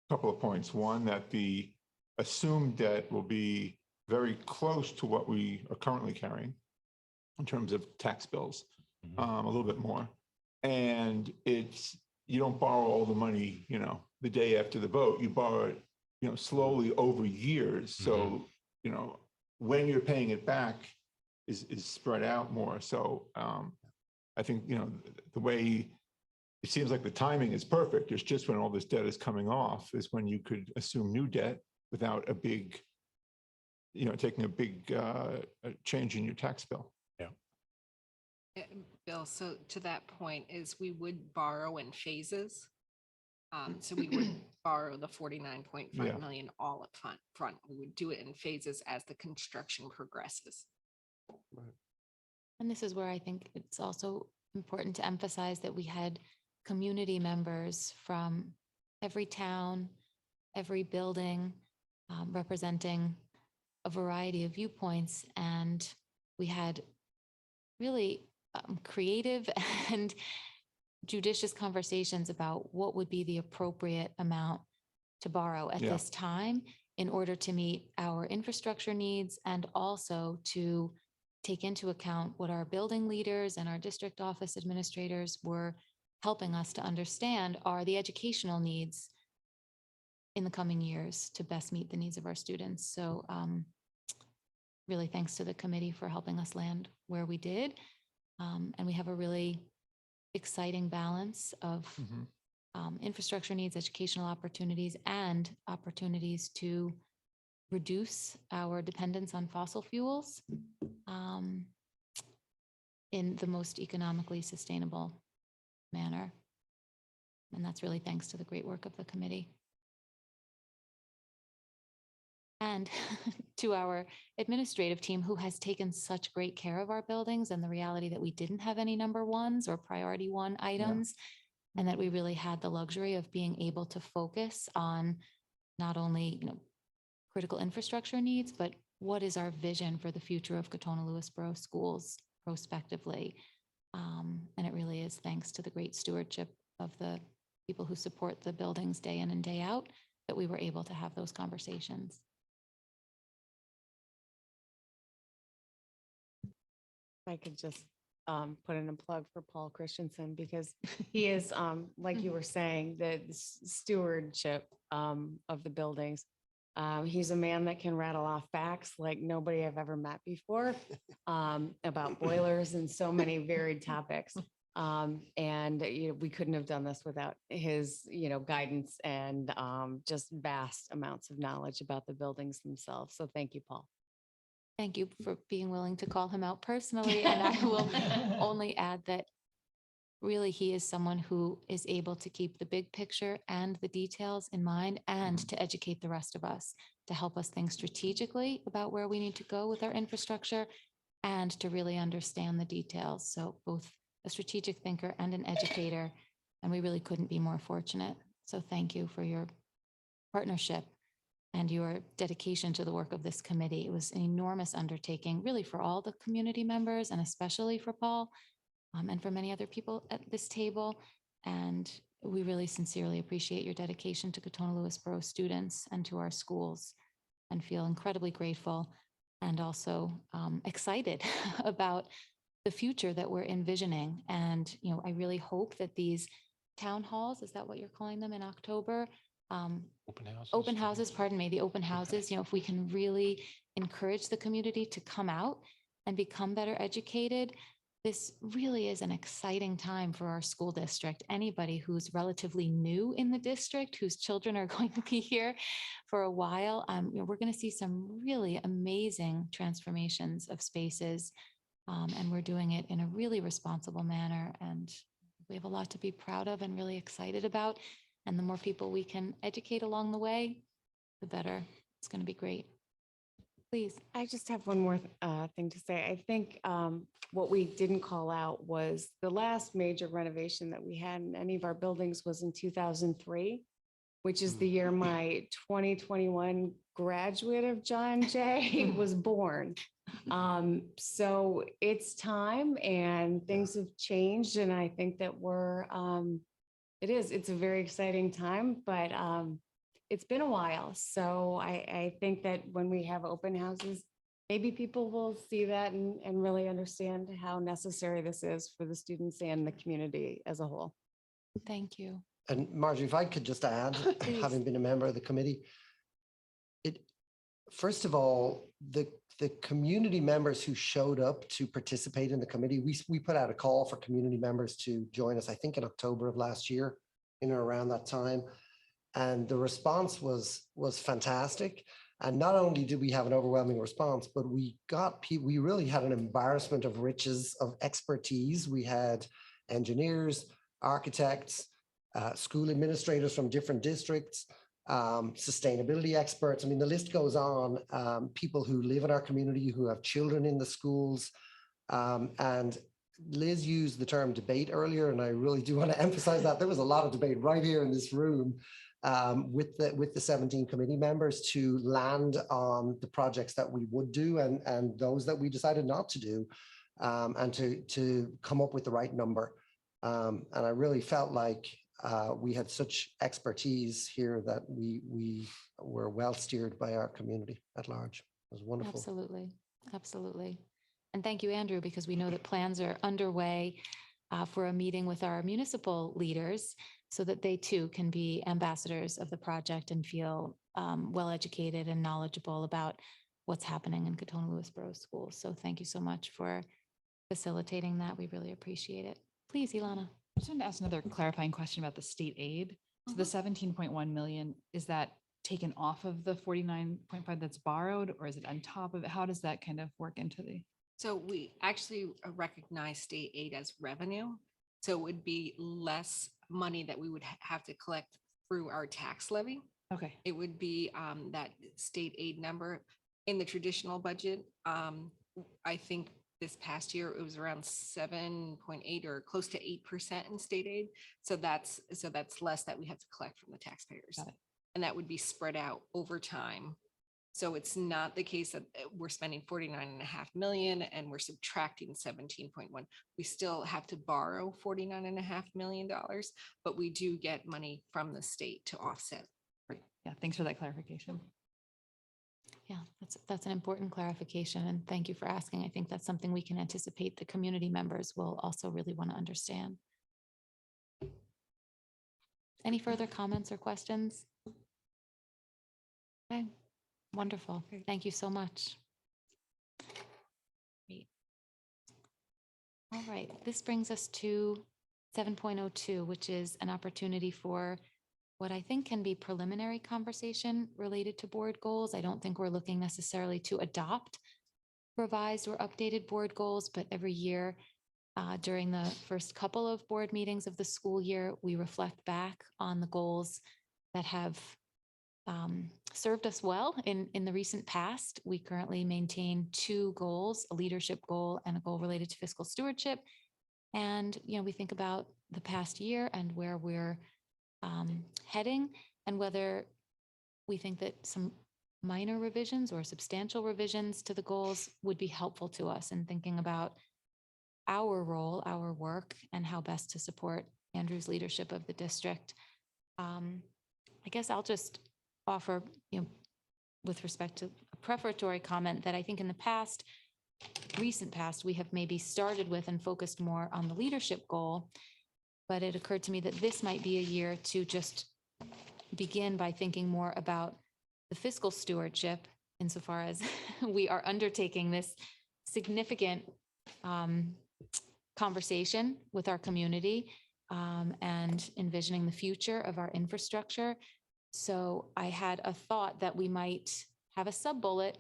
[SPEAKER 8] a couple of points. One, that the assumed debt will be very close to what we are currently carrying in terms of tax bills, a little bit more. And you don't borrow all the money, the day after the vote. You borrow it, slowly over years. So, when you're paying it back is spread out more. So I think, the way it seems like the timing is perfect. It's just when all this debt is coming off is when you could assume new debt without a big, taking a big change in your tax bill.
[SPEAKER 2] Yeah.
[SPEAKER 9] Bill, so to that point is we would borrow in phases. So we would borrow the 49.5
[SPEAKER 8] Yeah.
[SPEAKER 9] million all up front. We would do it in phases as the construction progresses.
[SPEAKER 1] And this is where I think it's also important to emphasize that we had community members from every town, every building, representing a variety of viewpoints. And we had really creative and judicious conversations about what would be the appropriate amount to borrow at
[SPEAKER 8] Yeah.
[SPEAKER 1] this time in order to meet our infrastructure needs and also to take into account what our building leaders and our district office administrators were helping us to understand are the educational needs in the coming years to best meet the needs of our students. So really thanks to the committee for helping us land where we did. And we have a really exciting balance of infrastructure needs, educational opportunities, and opportunities to reduce our dependence on fossil fuels in the most economically sustainable manner. And that's really thanks to the great work of the committee. And to our administrative team who has taken such great care of our buildings and the reality that we didn't have any number ones or priority one items, and that we really had the luxury of being able to focus on not only, critical infrastructure needs, but what is our vision for the future of Katona-Lewisboro schools prospectively. And it really is thanks to the great stewardship of the people who support the buildings day in and day out that we were able to have those conversations.
[SPEAKER 3] I could just put in a plug for Paul Christensen because he is, like you were saying, the stewardship of the buildings. He's a man that can rattle off facts like nobody I've ever met before about boilers and so many varied topics. And we couldn't have done this without his, guidance and just vast amounts of knowledge about the buildings themselves. So thank you, Paul.
[SPEAKER 1] Thank you for being willing to call him out personally. And I will only add that really he is someone who is able to keep the big picture and the details in mind and to educate the rest of us, to help us think strategically about where we need to go with our infrastructure and to really understand the details. So both a strategic thinker and an educator, and we really couldn't be more fortunate. So thank you for your partnership and your dedication to the work of this committee. It was an enormous undertaking, really for all the community members and especially for Paul and for many other people at this table. And we really sincerely appreciate your dedication to Katona-Lewisboro students and to our schools and feel incredibly grateful and also excited about the future that we're envisioning. And, I really hope that these town halls, is that what you're calling them in October? Open houses, pardon me, the open houses, if we can really encourage the community to come out and become better educated, this really is an exciting time for our school district. Anybody who's relatively new in the district, whose children are going to be here for a while, we're going to see some really amazing transformations of spaces. And we're doing it in a really responsible manner. And we have a lot to be proud of and really excited about. And the more people we can educate along the way, the better. It's going to be great. Please.
[SPEAKER 3] I just have one more thing to say. I think what we didn't call out was the last major renovation that we had in any of our buildings was in 2003, which is the year my 2021 graduate of John Jay was born. So it's time and things have changed. And I think that it's a very exciting time, but it's been a while. So I think that when we have open houses, maybe people will see that and really understand how necessary this is for the students and the community as a whole.
[SPEAKER 1] Thank you.
[SPEAKER 6] And Marjorie, if I could just add, having been a member of the committee, first of all, the community members who showed up to participate in the committee, we put out a call for community members to join us, I think in October of last year, in or around that time. And the response was fantastic. And not only did we have an overwhelming response, but we got people, we really had an embarrassment of riches of expertise. We had engineers, architects, school administrators from different districts, sustainability experts. I mean, the list goes on. People who live in our community, who have children in the schools. And Liz used the term debate earlier, and I really do want to emphasize that there was a lot of debate right here in this room with the 17 committee members to land on the projects that we would do and those that we decided not to do, and to come up with the right number. And I really felt like we had such expertise here that we were well steered by our community at large. It was wonderful.
[SPEAKER 1] Absolutely. Absolutely. And thank you, Andrew, because we know that plans are underway for a meeting with our municipal leaders so that they too can be ambassadors of the project and feel well-educated and knowledgeable about what's happening in Katona Lewis Borough Schools. So thank you so much for facilitating that. We really appreciate it. Please, Ilana.
[SPEAKER 10] I just wanted to ask another clarifying question about the state aid. So the 17.1 million, is that taken off of the 49.5 that's borrowed, or is it on top of it? How does that kind of work into the?
[SPEAKER 9] So we actually recognize state aid as revenue. So it would be less money that we would have to collect through our tax levy.
[SPEAKER 10] Okay.
[SPEAKER 9] It would be that state aid number in the traditional budget. I think this past year it was around 7.8 or close to 8% in state aid. So that's less that we have to collect from the taxpayers.
[SPEAKER 10] Got it.
[SPEAKER 9] And that would be spread out over time. So it's not the case that we're spending 49.5 million and we're subtracting 17.1. We still have to borrow $49.5 million, but we do get money from the state to offset.
[SPEAKER 10] Great. Yeah, thanks for that clarification.
[SPEAKER 1] Yeah, that's an important clarification. And thank you for asking. I think that's something we can anticipate the community members will also really want to understand. Any further comments or questions? Okay. Wonderful. Thank you so much. Great. All right, this brings us to 7.02, which is an opportunity for what I think can be preliminary conversation related to board goals. I don't think we're looking necessarily to adopt revised or updated board goals, but every year during the first couple of board meetings of the school year, we reflect back on the goals that have served us well in the recent past. We currently maintain 2 goals, a leadership goal and a goal related to fiscal stewardship. And, we think about the past year and where we're heading and whether we think that some minor revisions or substantial revisions to the goals would be helpful to us in thinking about our role, our work, and how best to support Andrew's leadership of the district. I guess I'll just offer, with respect to a prefatory comment that I think in the past, recent past, we have maybe started with and focused more on the leadership goal, but it occurred to me that this might be a year to just begin by thinking more about the fiscal stewardship insofar as we are undertaking this significant conversation with our community and envisioning the future of our infrastructure. So I had a thought that we might have a sub-bullet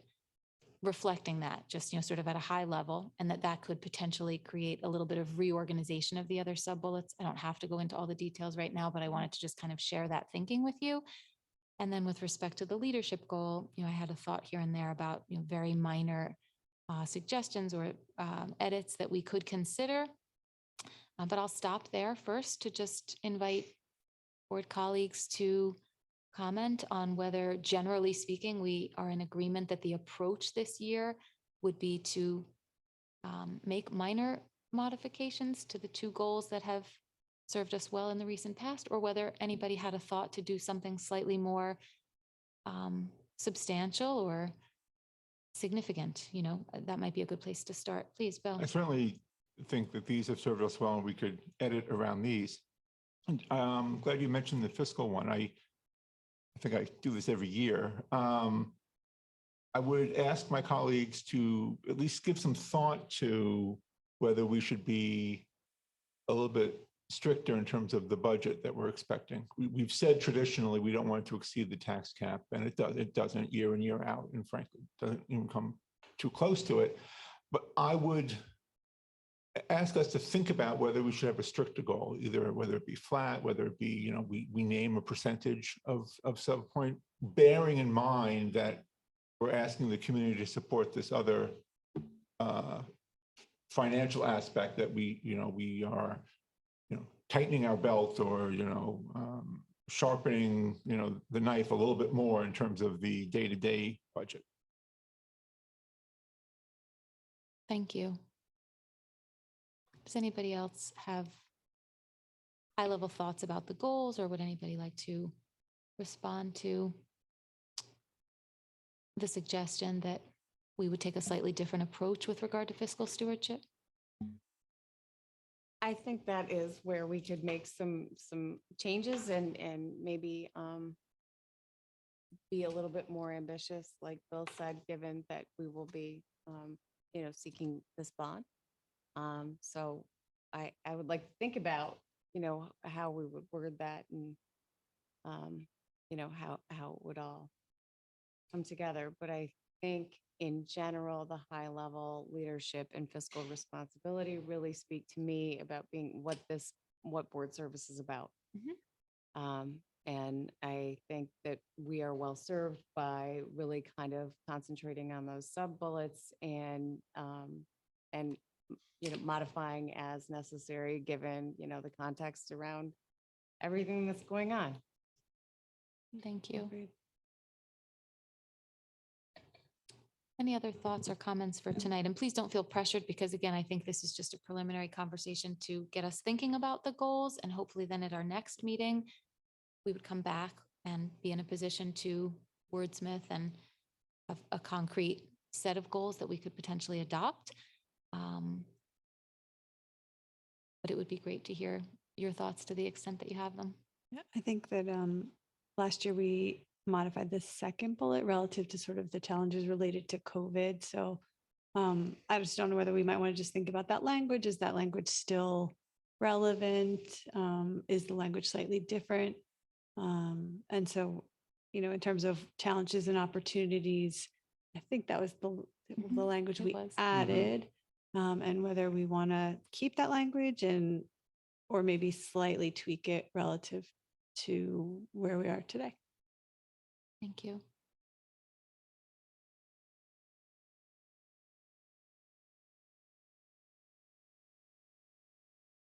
[SPEAKER 1] reflecting that, just, sort of at a high level, and that could potentially create a little bit of reorganization of the other sub-bullets. I don't have to go into all the details right now, but I wanted to just kind of share that thinking with you. And then with respect to the leadership goal, I had a thought here and there about, very minor suggestions or edits that we could consider. But I'll stop there first to just invite board colleagues to comment on whether, generally speaking, we are in agreement that the approach this year would be to make minor modifications to the 2 goals that have served us well in the recent past, or whether anybody had a thought to do something slightly more substantial or significant. That might be a good place to start. Please, Bill.
[SPEAKER 8] I certainly think that these have served us well and we could edit around these. And I'm glad you mentioned the fiscal one. I think I do this every year. I would ask my colleagues to at least give some thought to whether we should be a little bit stricter in terms of the budget that we're expecting. We've said traditionally, we don't want to exceed the tax cap, and it doesn't year in, year out, and frankly, doesn't even come too close to it. But I would ask us to think about whether we should have a stricter goal, either whether it be flat, whether it be, we name a percentage of sub point, bearing in mind that we're asking the community to support this other financial aspect that we are, tightening our belt or, sharpening, the knife a little bit more in terms of the day-to-day budget.
[SPEAKER 1] Thank you. Does anybody else have high-level thoughts about the goals, or would anybody like to respond to the suggestion that we would take a slightly different approach with regard to fiscal stewardship?
[SPEAKER 3] I think that is where we could make some changes and maybe be a little bit more ambitious, like Bill said, given that we will be, seeking this bond. So I would like to think about, how we would word that and, how it would all come together. But I think in general, the high level leadership and fiscal responsibility really speak to me about being what board service is about. And I think that we are well served by really kind of concentrating on those sub bullets and modifying as necessary, given, the context around everything that's going on.
[SPEAKER 1] Thank you. Any other thoughts or comments for tonight? And please don't feel pressured, because again, I think this is just a preliminary conversation to get us thinking about the goals, and hopefully then at our next meeting, we would come back and be in a position to wordsmith and have a concrete set of goals that we could potentially adopt. But it would be great to hear your thoughts to the extent that you have them.
[SPEAKER 4] Yeah, I think that last year we modified the second bullet relative to sort of the challenges related to COVID. So I just don't know whether we might want to just think about that language. Is that language still relevant? Is the language slightly different? And so, in terms of challenges and opportunities, I think that was the language
[SPEAKER 1] it
[SPEAKER 4] we
[SPEAKER 1] was.
[SPEAKER 4] added. And whether we want to keep that language or maybe slightly tweak it relative to where we are today.
[SPEAKER 1] Thank you.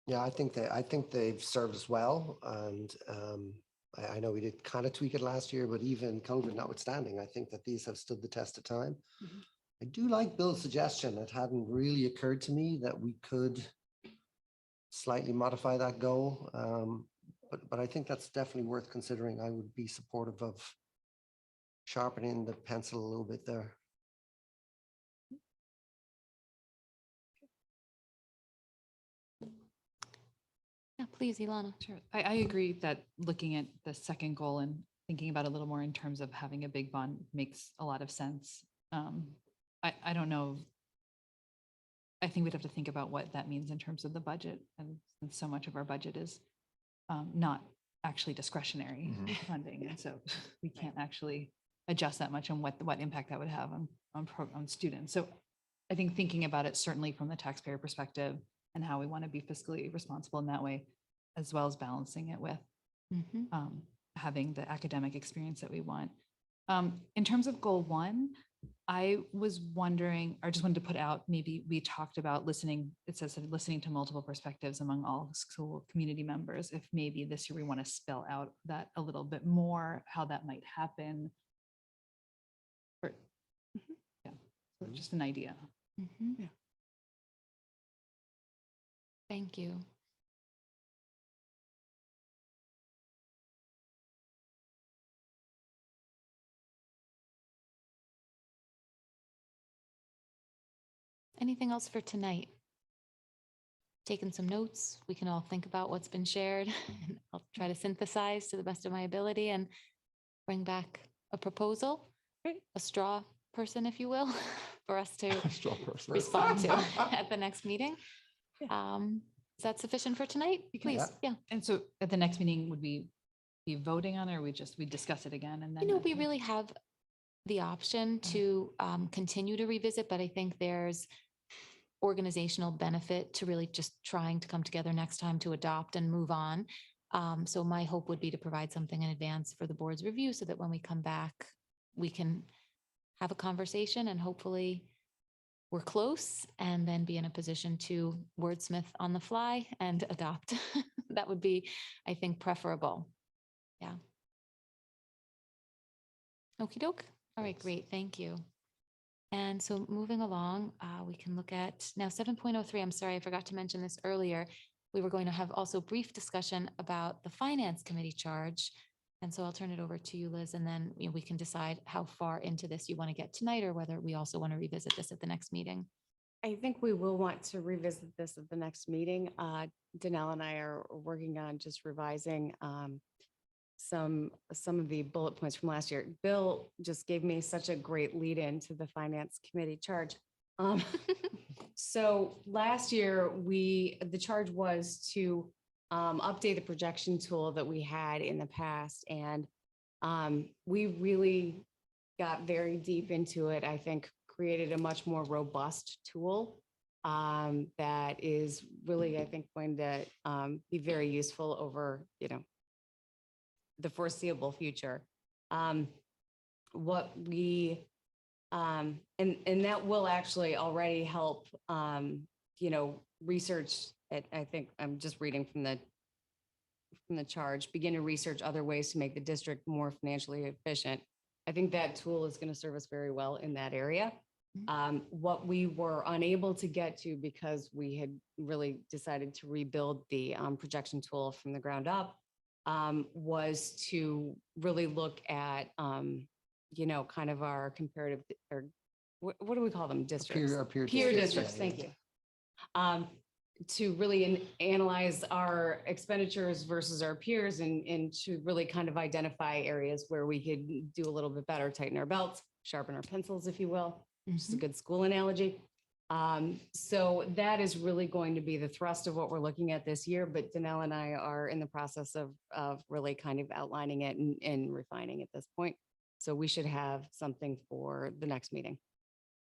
[SPEAKER 6] Yeah, I think they've served us well, and I know we did kind of tweak it last year, but even COVID notwithstanding, I think that these have stood the test of time. I do like Bill's suggestion. It hadn't really occurred to me that we could slightly modify that goal, but I think that's definitely worth considering. I would be supportive of sharpening the pencil a little bit there.
[SPEAKER 1] Yeah, please, Ilana.
[SPEAKER 10] Sure. I agree that looking at the second goal and thinking about it a little more in terms of having a big bond makes a lot of sense. I don't know. I think we'd have to think about what that means in terms of the budget, and so much of our budget is not actually discretionary funding, and so we can't actually adjust that much on what impact that would have on students. So I think thinking about it certainly from the taxpayer perspective and how we want to be fiscally responsible in that way, as well as balancing it with having the academic experience that we want. In terms of goal 1, I was wondering, or just wanted to put out, maybe we talked about listening, it says listening to multiple perspectives among all school community members. If maybe this year we want to spell out that a little bit more, how that might happen. Yeah, so just an idea.
[SPEAKER 1] Yeah. Thank you. Anything else for tonight? Taken some notes. We can all think about what's been shared, and I'll try to synthesize to the best of my ability and bring back a proposal, a straw person, if you will, for us to respond to at the next meeting. Is that sufficient for tonight?
[SPEAKER 10] Because-
[SPEAKER 1] Please, yeah.
[SPEAKER 10] And so at the next meeting, would we be voting on it, or we discuss it again and then?
[SPEAKER 1] You know, we really have the option to continue to revisit, but I think there's organizational benefit to really just trying to come together next time to adopt and move on. So my hope would be to provide something in advance for the board's review so that when we come back, we can have a conversation and hopefully we're close and then be in a position to wordsmith on the fly and adopt. That would be, I think, preferable. Yeah. Okey doke. All right,
[SPEAKER 6] Thanks.
[SPEAKER 1] great. Thank you. And so moving along, we can look at now 7.03. I'm sorry, I forgot to mention this earlier. We were going to have also brief discussion about the Finance Committee charge. And so I'll turn it over to you, Liz, and then we can decide how far into this you want to get tonight or whether we also want to revisit this at the next meeting.
[SPEAKER 3] I think we will want to revisit this at the next meeting. Danelle and I are working on just revising some of the bullet points from last year. Bill just gave me such a great lead into the Finance Committee charge. So last year, the charge was to update the projection tool that we had in the past. And we really got very deep into it. I think created a much more robust tool that is really, I think, going to be very useful over, the foreseeable future. What we and that will actually already help, research. I think I'm just reading from the charge, begin to research other ways to make the district more financially efficient. I think that tool is going to serve us very well in that area. What we were unable to get to because we had really decided to rebuild the projection tool from the ground up was to really look at, kind of our comparative, or what do we call them? Districts.
[SPEAKER 6] Our peer
[SPEAKER 3] Peer
[SPEAKER 6] districts,
[SPEAKER 3] districts, thank you. To really analyze our expenditures versus our peers and to really kind of identify areas where we could do a little bit better, tighten our belts, sharpen our pencils, if you will, which is a good school analogy. So that is really going to be the thrust of what we're looking at this year, but Danelle and I are in the process of really kind of outlining it and refining at this point. So we should have something for the next meeting.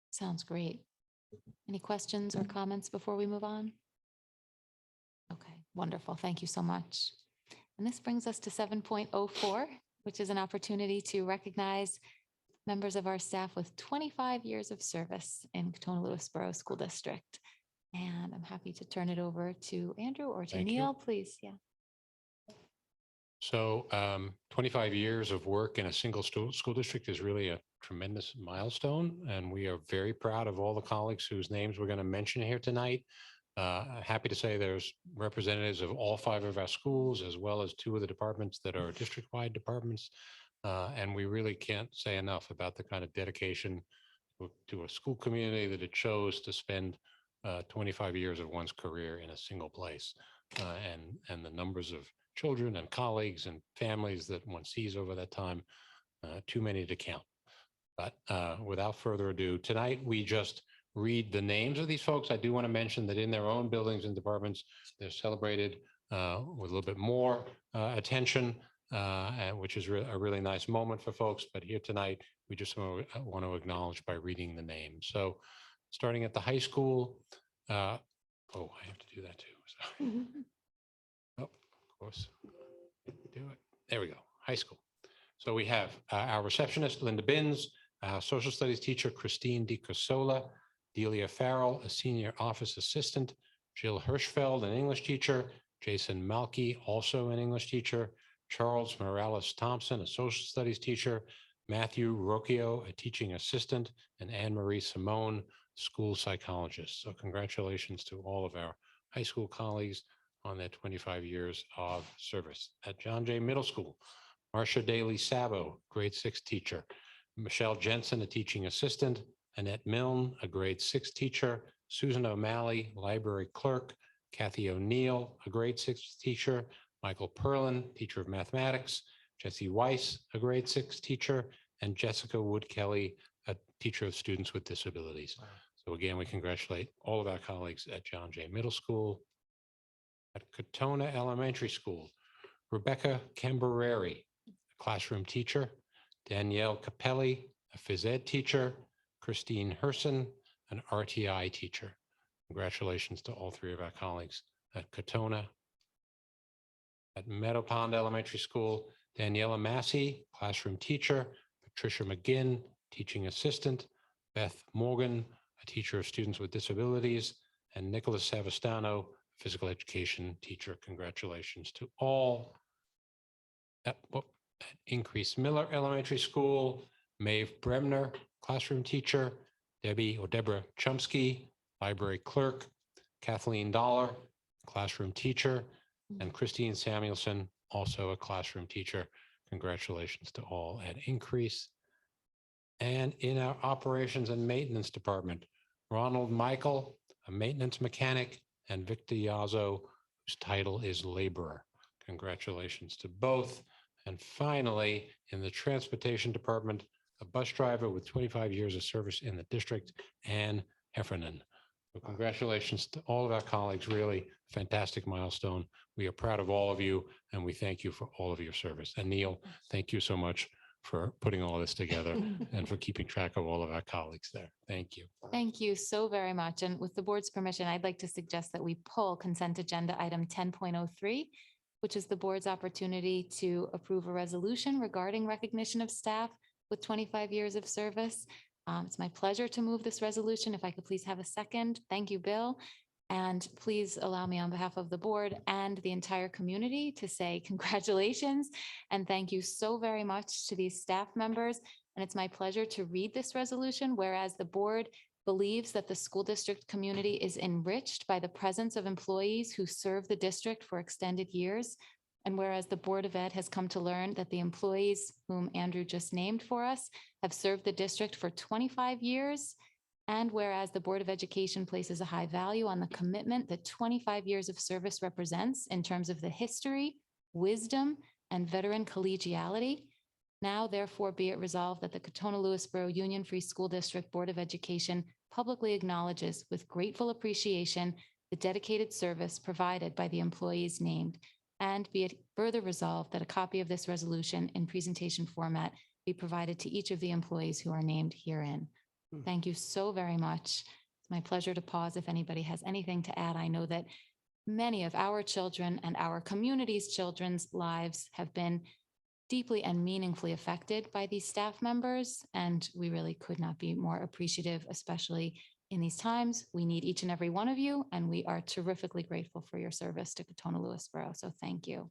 [SPEAKER 1] Sounds great. Any questions or comments before we move on? Okay, wonderful. Thank you so much. And this brings us to 7.04, which is an opportunity to recognize members of our staff with 25 years of service in Katona Lewisboro School District. And I'm happy to turn it over to Andrew or to
[SPEAKER 2] Thank you.
[SPEAKER 1] Neil, please. Yeah.
[SPEAKER 2] So 25 years of work in a single school district is really a tremendous milestone. And we are very proud of all the colleagues whose names we're going to mention here tonight. Happy to say there's representatives of all 5 of our schools, as well as 2 of the departments that are district-wide departments. And we really can't say enough about the kind of dedication to a school community that it chose to spend 25 years of one's career in a single place. And the numbers of children and colleagues and families that one sees over that time, too many to count. But without further ado, tonight we just read the names of these folks. I do want to mention that in their own buildings and departments, they're celebrated with a little bit more attention, which is a really nice moment for folks. But here tonight, we just want to acknowledge by reading the names. So starting at the high school, I have to do that too. Sorry. Oh, of course. Do it. There we go. High school. So we have our receptionist, Linda Binns, our social studies teacher, Christine DiCosola, Delia Farrell, a senior office assistant, Jill Hirschfeld, an English teacher, Jason Malky, also an English teacher, Charles Morales Thompson, a social studies teacher, Matthew Rocchio, a teaching assistant, and Anne-Marie Simone, school psychologist. So congratulations to all of our high school colleagues on their 25 years of service. At John Jay Middle School, Marcia Daly Sabo, grade 6 teacher, Michelle Jensen, a teaching assistant, Annette Milne, a grade 6 teacher, Susan O'Malley, library clerk, Kathy O'Neill, a grade 6 teacher, Michael Perlin, teacher of mathematics, Jesse Weiss, a grade 6 teacher, and Jessica Wood Kelly, a teacher of students with disabilities. So again, we congratulate all of our colleagues at John Jay Middle School. At Katona Elementary School, Rebecca Cambereri, classroom teacher, Danielle Capelli, a phys ed teacher, Christine Herson, an RTI teacher. Congratulations to all three of our colleagues at Katona. At Meadow Pond Elementary School, Daniela Massey, classroom teacher, Patricia McGinn, teaching assistant, Beth Morgan, a teacher of students with disabilities, and Nicholas Savastano, physical education teacher. Congratulations to all. At Increase Miller Elementary School, Maeve Bremner, classroom teacher, Deborah Chomsky, library clerk, Kathleen Dollar, classroom teacher, and Christine Samuelson, also a classroom teacher. Congratulations to all at Increase. And in our operations and maintenance department, Ronald Michael, a maintenance mechanic, and Victor Yazzo, whose title is laborer. Congratulations to both. And finally, in the transportation department, a bus driver with 25 years of service in the district, Ann Heffernan. So congratulations to all of our colleagues, really fantastic milestone. We are proud of all of you, and we thank you for all of your service. And Neil, thank you so much for putting all this together and for keeping track of all of our colleagues there. Thank you.
[SPEAKER 1] Thank you so very much. And with the board's permission, I'd like to suggest that we pull consent agenda item 10.03, which is the board's opportunity to approve a resolution regarding recognition of staff with 25 years of service. It's my pleasure to move this resolution. If I could please have a second. Thank you, Bill. And please allow me on behalf of the board and the entire community to say congratulations and thank you so very much to these staff members. And it's my pleasure to read this resolution, whereas the board believes that the school district community is enriched by the presence of employees who serve the district for extended years. And whereas the Board of Ed has come to learn that the employees whom Andrew just named for us have served the district for 25 years. And whereas the Board of Education places a high value on the commitment that 25 years of service represents in terms of the history, wisdom, and veteran collegiality. Now, therefore, be it resolved that the Katona-Lewisboro Union Free School District Board of Education publicly acknowledges with grateful appreciation the dedicated service provided by the employees named. And be it further resolved that a copy of this resolution in presentation format be provided to each of the employees who are named herein. Thank you so very much. It's my pleasure to pause if anybody has anything to add. I know that many of our children and our community's children's lives have been deeply and meaningfully affected by these staff members, and we really could not be more appreciative, especially in these times. We need each and every one of you, and we are terrifically grateful for your service to Katona-Lewisboro. So thank you.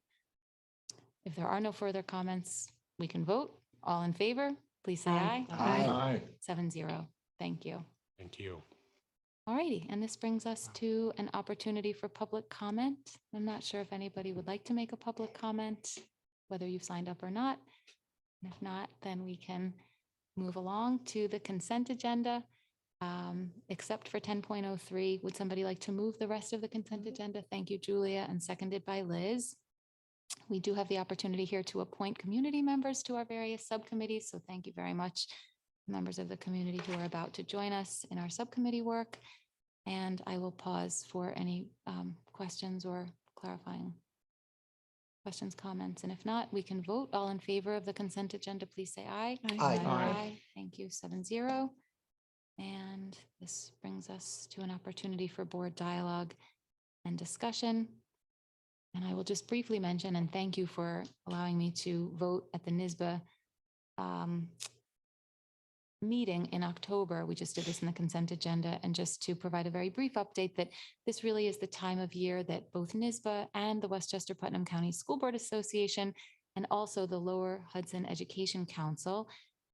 [SPEAKER 1] If there are no further comments, we can vote. All in favor, please say aye.
[SPEAKER 8] Aye.
[SPEAKER 1] 7-0. Thank you.
[SPEAKER 2] Thank you.
[SPEAKER 1] All righty, and this brings us to an opportunity for public comment. I'm not sure if anybody would like to make a public comment, whether you've signed up or not. And if not, then we can move along to the consent agenda. Except for 10.03, would somebody like to move the rest of the consent agenda? Thank you, Julia, and seconded by Liz. We do have the opportunity here to appoint community members to our various subcommittees, so thank you very much, members of the community who are about to join us in our subcommittee work. And I will pause for any questions or clarifying questions, comments, and if not, we can vote. All in favor of the consent agenda, please say aye.
[SPEAKER 6] Aye.
[SPEAKER 8] Aye.
[SPEAKER 1] Thank you, 7-0. And this brings us to an opportunity for board dialogue and discussion. And I will just briefly mention, and thank you for allowing me to vote at the NYSBA meeting in October. We just did this in the consent agenda, and just to provide a very brief update that this really is the time of year that both NYSBA and the Westchester Putnam County School Board Association and also the Lower Hudson Education Council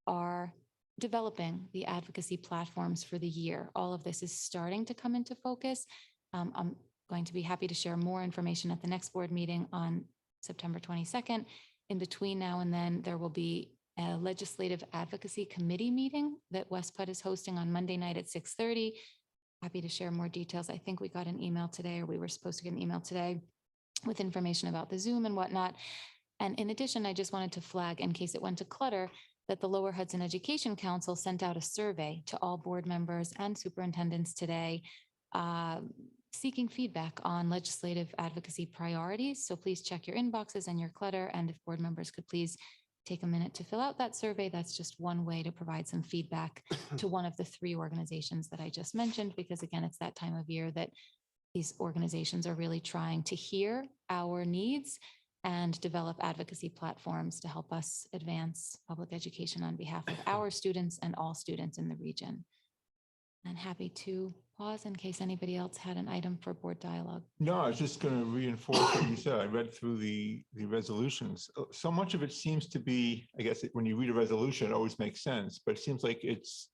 [SPEAKER 1] are developing the advocacy platforms for the year. All of this is starting to come into focus. I'm going to be happy to share more information at the next board meeting on September 22nd. In between now and then, there will be a legislative advocacy committee meeting that WestPUT is hosting on Monday night at 6:30. Happy to share more details. I think we got an email today, or we were supposed to get an email today with information about the Zoom and whatnot. And in addition, I just wanted to flag, in case it went to clutter, that the Lower Hudson Education Council sent out a survey to all board members and superintendents today, seeking feedback on legislative advocacy priorities. So please check your inboxes and your clutter. And if board members could please take a minute to fill out that survey, that's just one way to provide some feedback to one of the three organizations that I just mentioned, because again, it's that time of year that these organizations are really trying to hear our needs and develop advocacy platforms to help us advance public education on behalf of our students and all students in the region. And happy to pause in case anybody else had an item for board dialogue.
[SPEAKER 8] No, I was just going to reinforce what you said. I read through the resolutions. So much of it seems to be, I guess, when you read a resolution, it always makes sense, but it seems like it's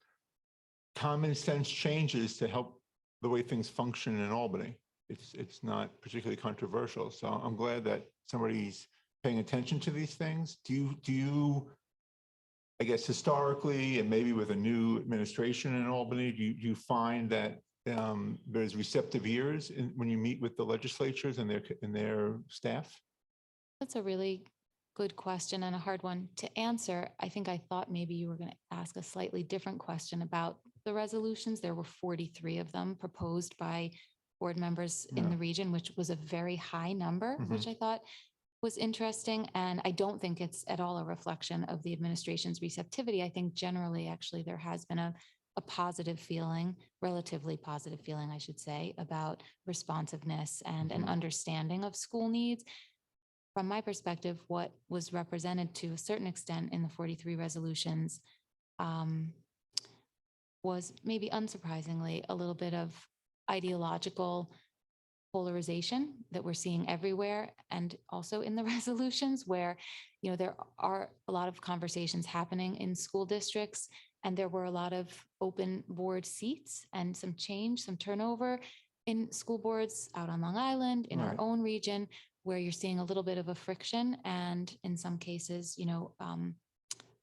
[SPEAKER 8] common sense changes to help the way things function in Albany. It's not particularly controversial. So I'm glad that somebody's paying attention to these things. Do you, I guess, historically, and maybe with a new administration in Albany, do you find that there's receptive ears when you meet with the legislatures and their staff?
[SPEAKER 1] That's a really good question and a hard one to answer. I think I thought maybe you were going to ask a slightly different question about the resolutions. There were 43 of them proposed by board members in the region, which was a very high number, which I thought was interesting. And I don't think it's at all a reflection of the administration's receptivity. I think generally, actually, there has been a positive feeling, relatively positive feeling, I should say, about responsiveness and an understanding of school needs. From my perspective, what was represented to a certain extent in the 43 resolutions was maybe unsurprisingly a little bit of ideological polarization that we're seeing everywhere, and also in the resolutions where, you know, there are a lot of conversations happening in school districts, and there were a lot of open board seats and some change, some turnover in school boards out on Long Island, in our own region, where you're seeing a little bit of a friction, and in some cases, you know,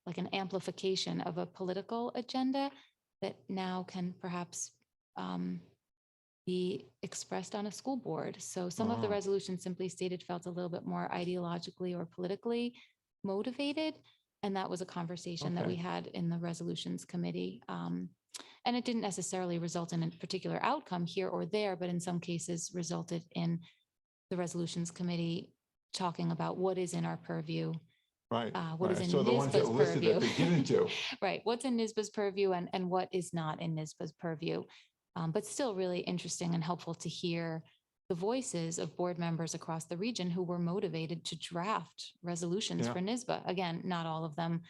[SPEAKER 1] like an amplification of a political agenda that now can perhaps be expressed on a school board. So some of the resolutions simply stated felt a little bit more ideologically or politically motivated. And that was a conversation that we had in the resolutions committee. And it didn't necessarily result in a particular outcome here or there, but in some cases resulted in the resolutions committee talking about what is in our purview. What is in
[SPEAKER 8] So the ones that
[SPEAKER 1] NYSBA's
[SPEAKER 8] were listed that
[SPEAKER 1] purview.
[SPEAKER 8] they didn't do.
[SPEAKER 1] Right. What's in NYSBA's purview and what is not in NYSBA's purview. But still really interesting and helpful to hear the voices of board members across the region who were motivated to draft resolutions for NYSBA. Again, not all of them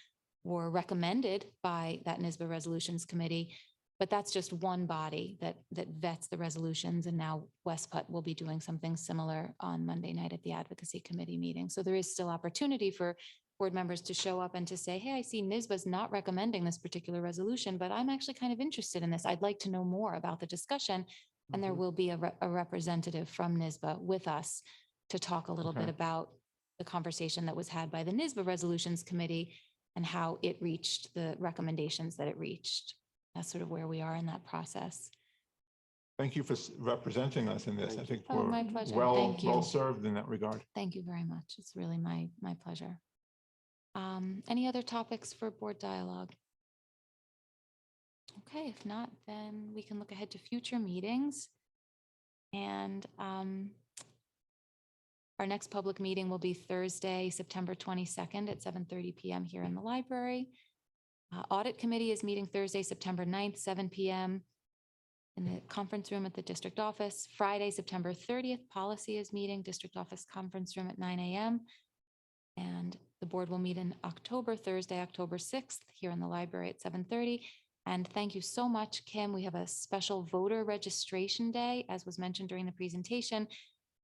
[SPEAKER 1] were recommended by that NYSBA resolutions committee, but that's just one body that vets the resolutions. And now Westput will be doing something similar on Monday night at the advocacy committee meeting. So there is still opportunity for board members to show up and to say, hey, I see NYSBA's not recommending this particular resolution, but I'm actually kind of interested in this. I'd like to know more about the discussion. And there will be a representative from NYSBA with us to talk a little bit about the conversation that was had by the NYSBA resolutions committee and how it reached the recommendations that it reached. That's sort of where we are in that process.
[SPEAKER 8] Thank you for representing us in this. I think
[SPEAKER 1] Oh,
[SPEAKER 8] we're
[SPEAKER 1] my pleasure.
[SPEAKER 8] well
[SPEAKER 1] Thank you.
[SPEAKER 8] well served in that regard.
[SPEAKER 1] Thank you very much. It's really my pleasure. Any other topics for board dialogue? Okay, if not, then we can look ahead to future meetings. And our next public meeting will be Thursday, September 22nd at 7:30 p.m. here in the library. Audit Committee is meeting Thursday, September 9th, 7 p.m. in the conference room at the district office. Friday, September 30th, Policy is meeting District Office Conference Room at 9 a.m. And the board will meet in October, Thursday, October 6th, here in the library at 7:30. And thank you so much, Kim. We have a special voter registration day, as was mentioned during the presentation.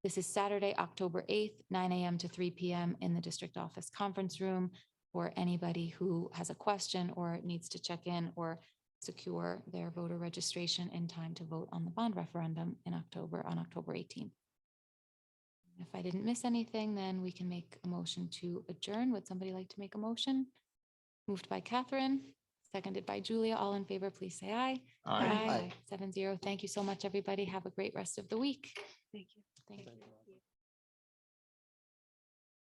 [SPEAKER 1] This is Saturday, October 8th, 9 a.m. to 3 p.m. in the district office conference room for anybody who has a question or needs to check in or secure their voter registration in time to vote on the bond referendum in October, on October 18th. If I didn't miss anything, then we can make a motion to adjourn. Would somebody like to make a motion? Moved by Catherine, seconded by Julia. All in favor, please say aye.
[SPEAKER 8] Aye.
[SPEAKER 6] Aye.
[SPEAKER 1] 7-0. Thank you so much, everybody. Have a great rest of the week.
[SPEAKER 4] Thank you.
[SPEAKER 1] Thank you.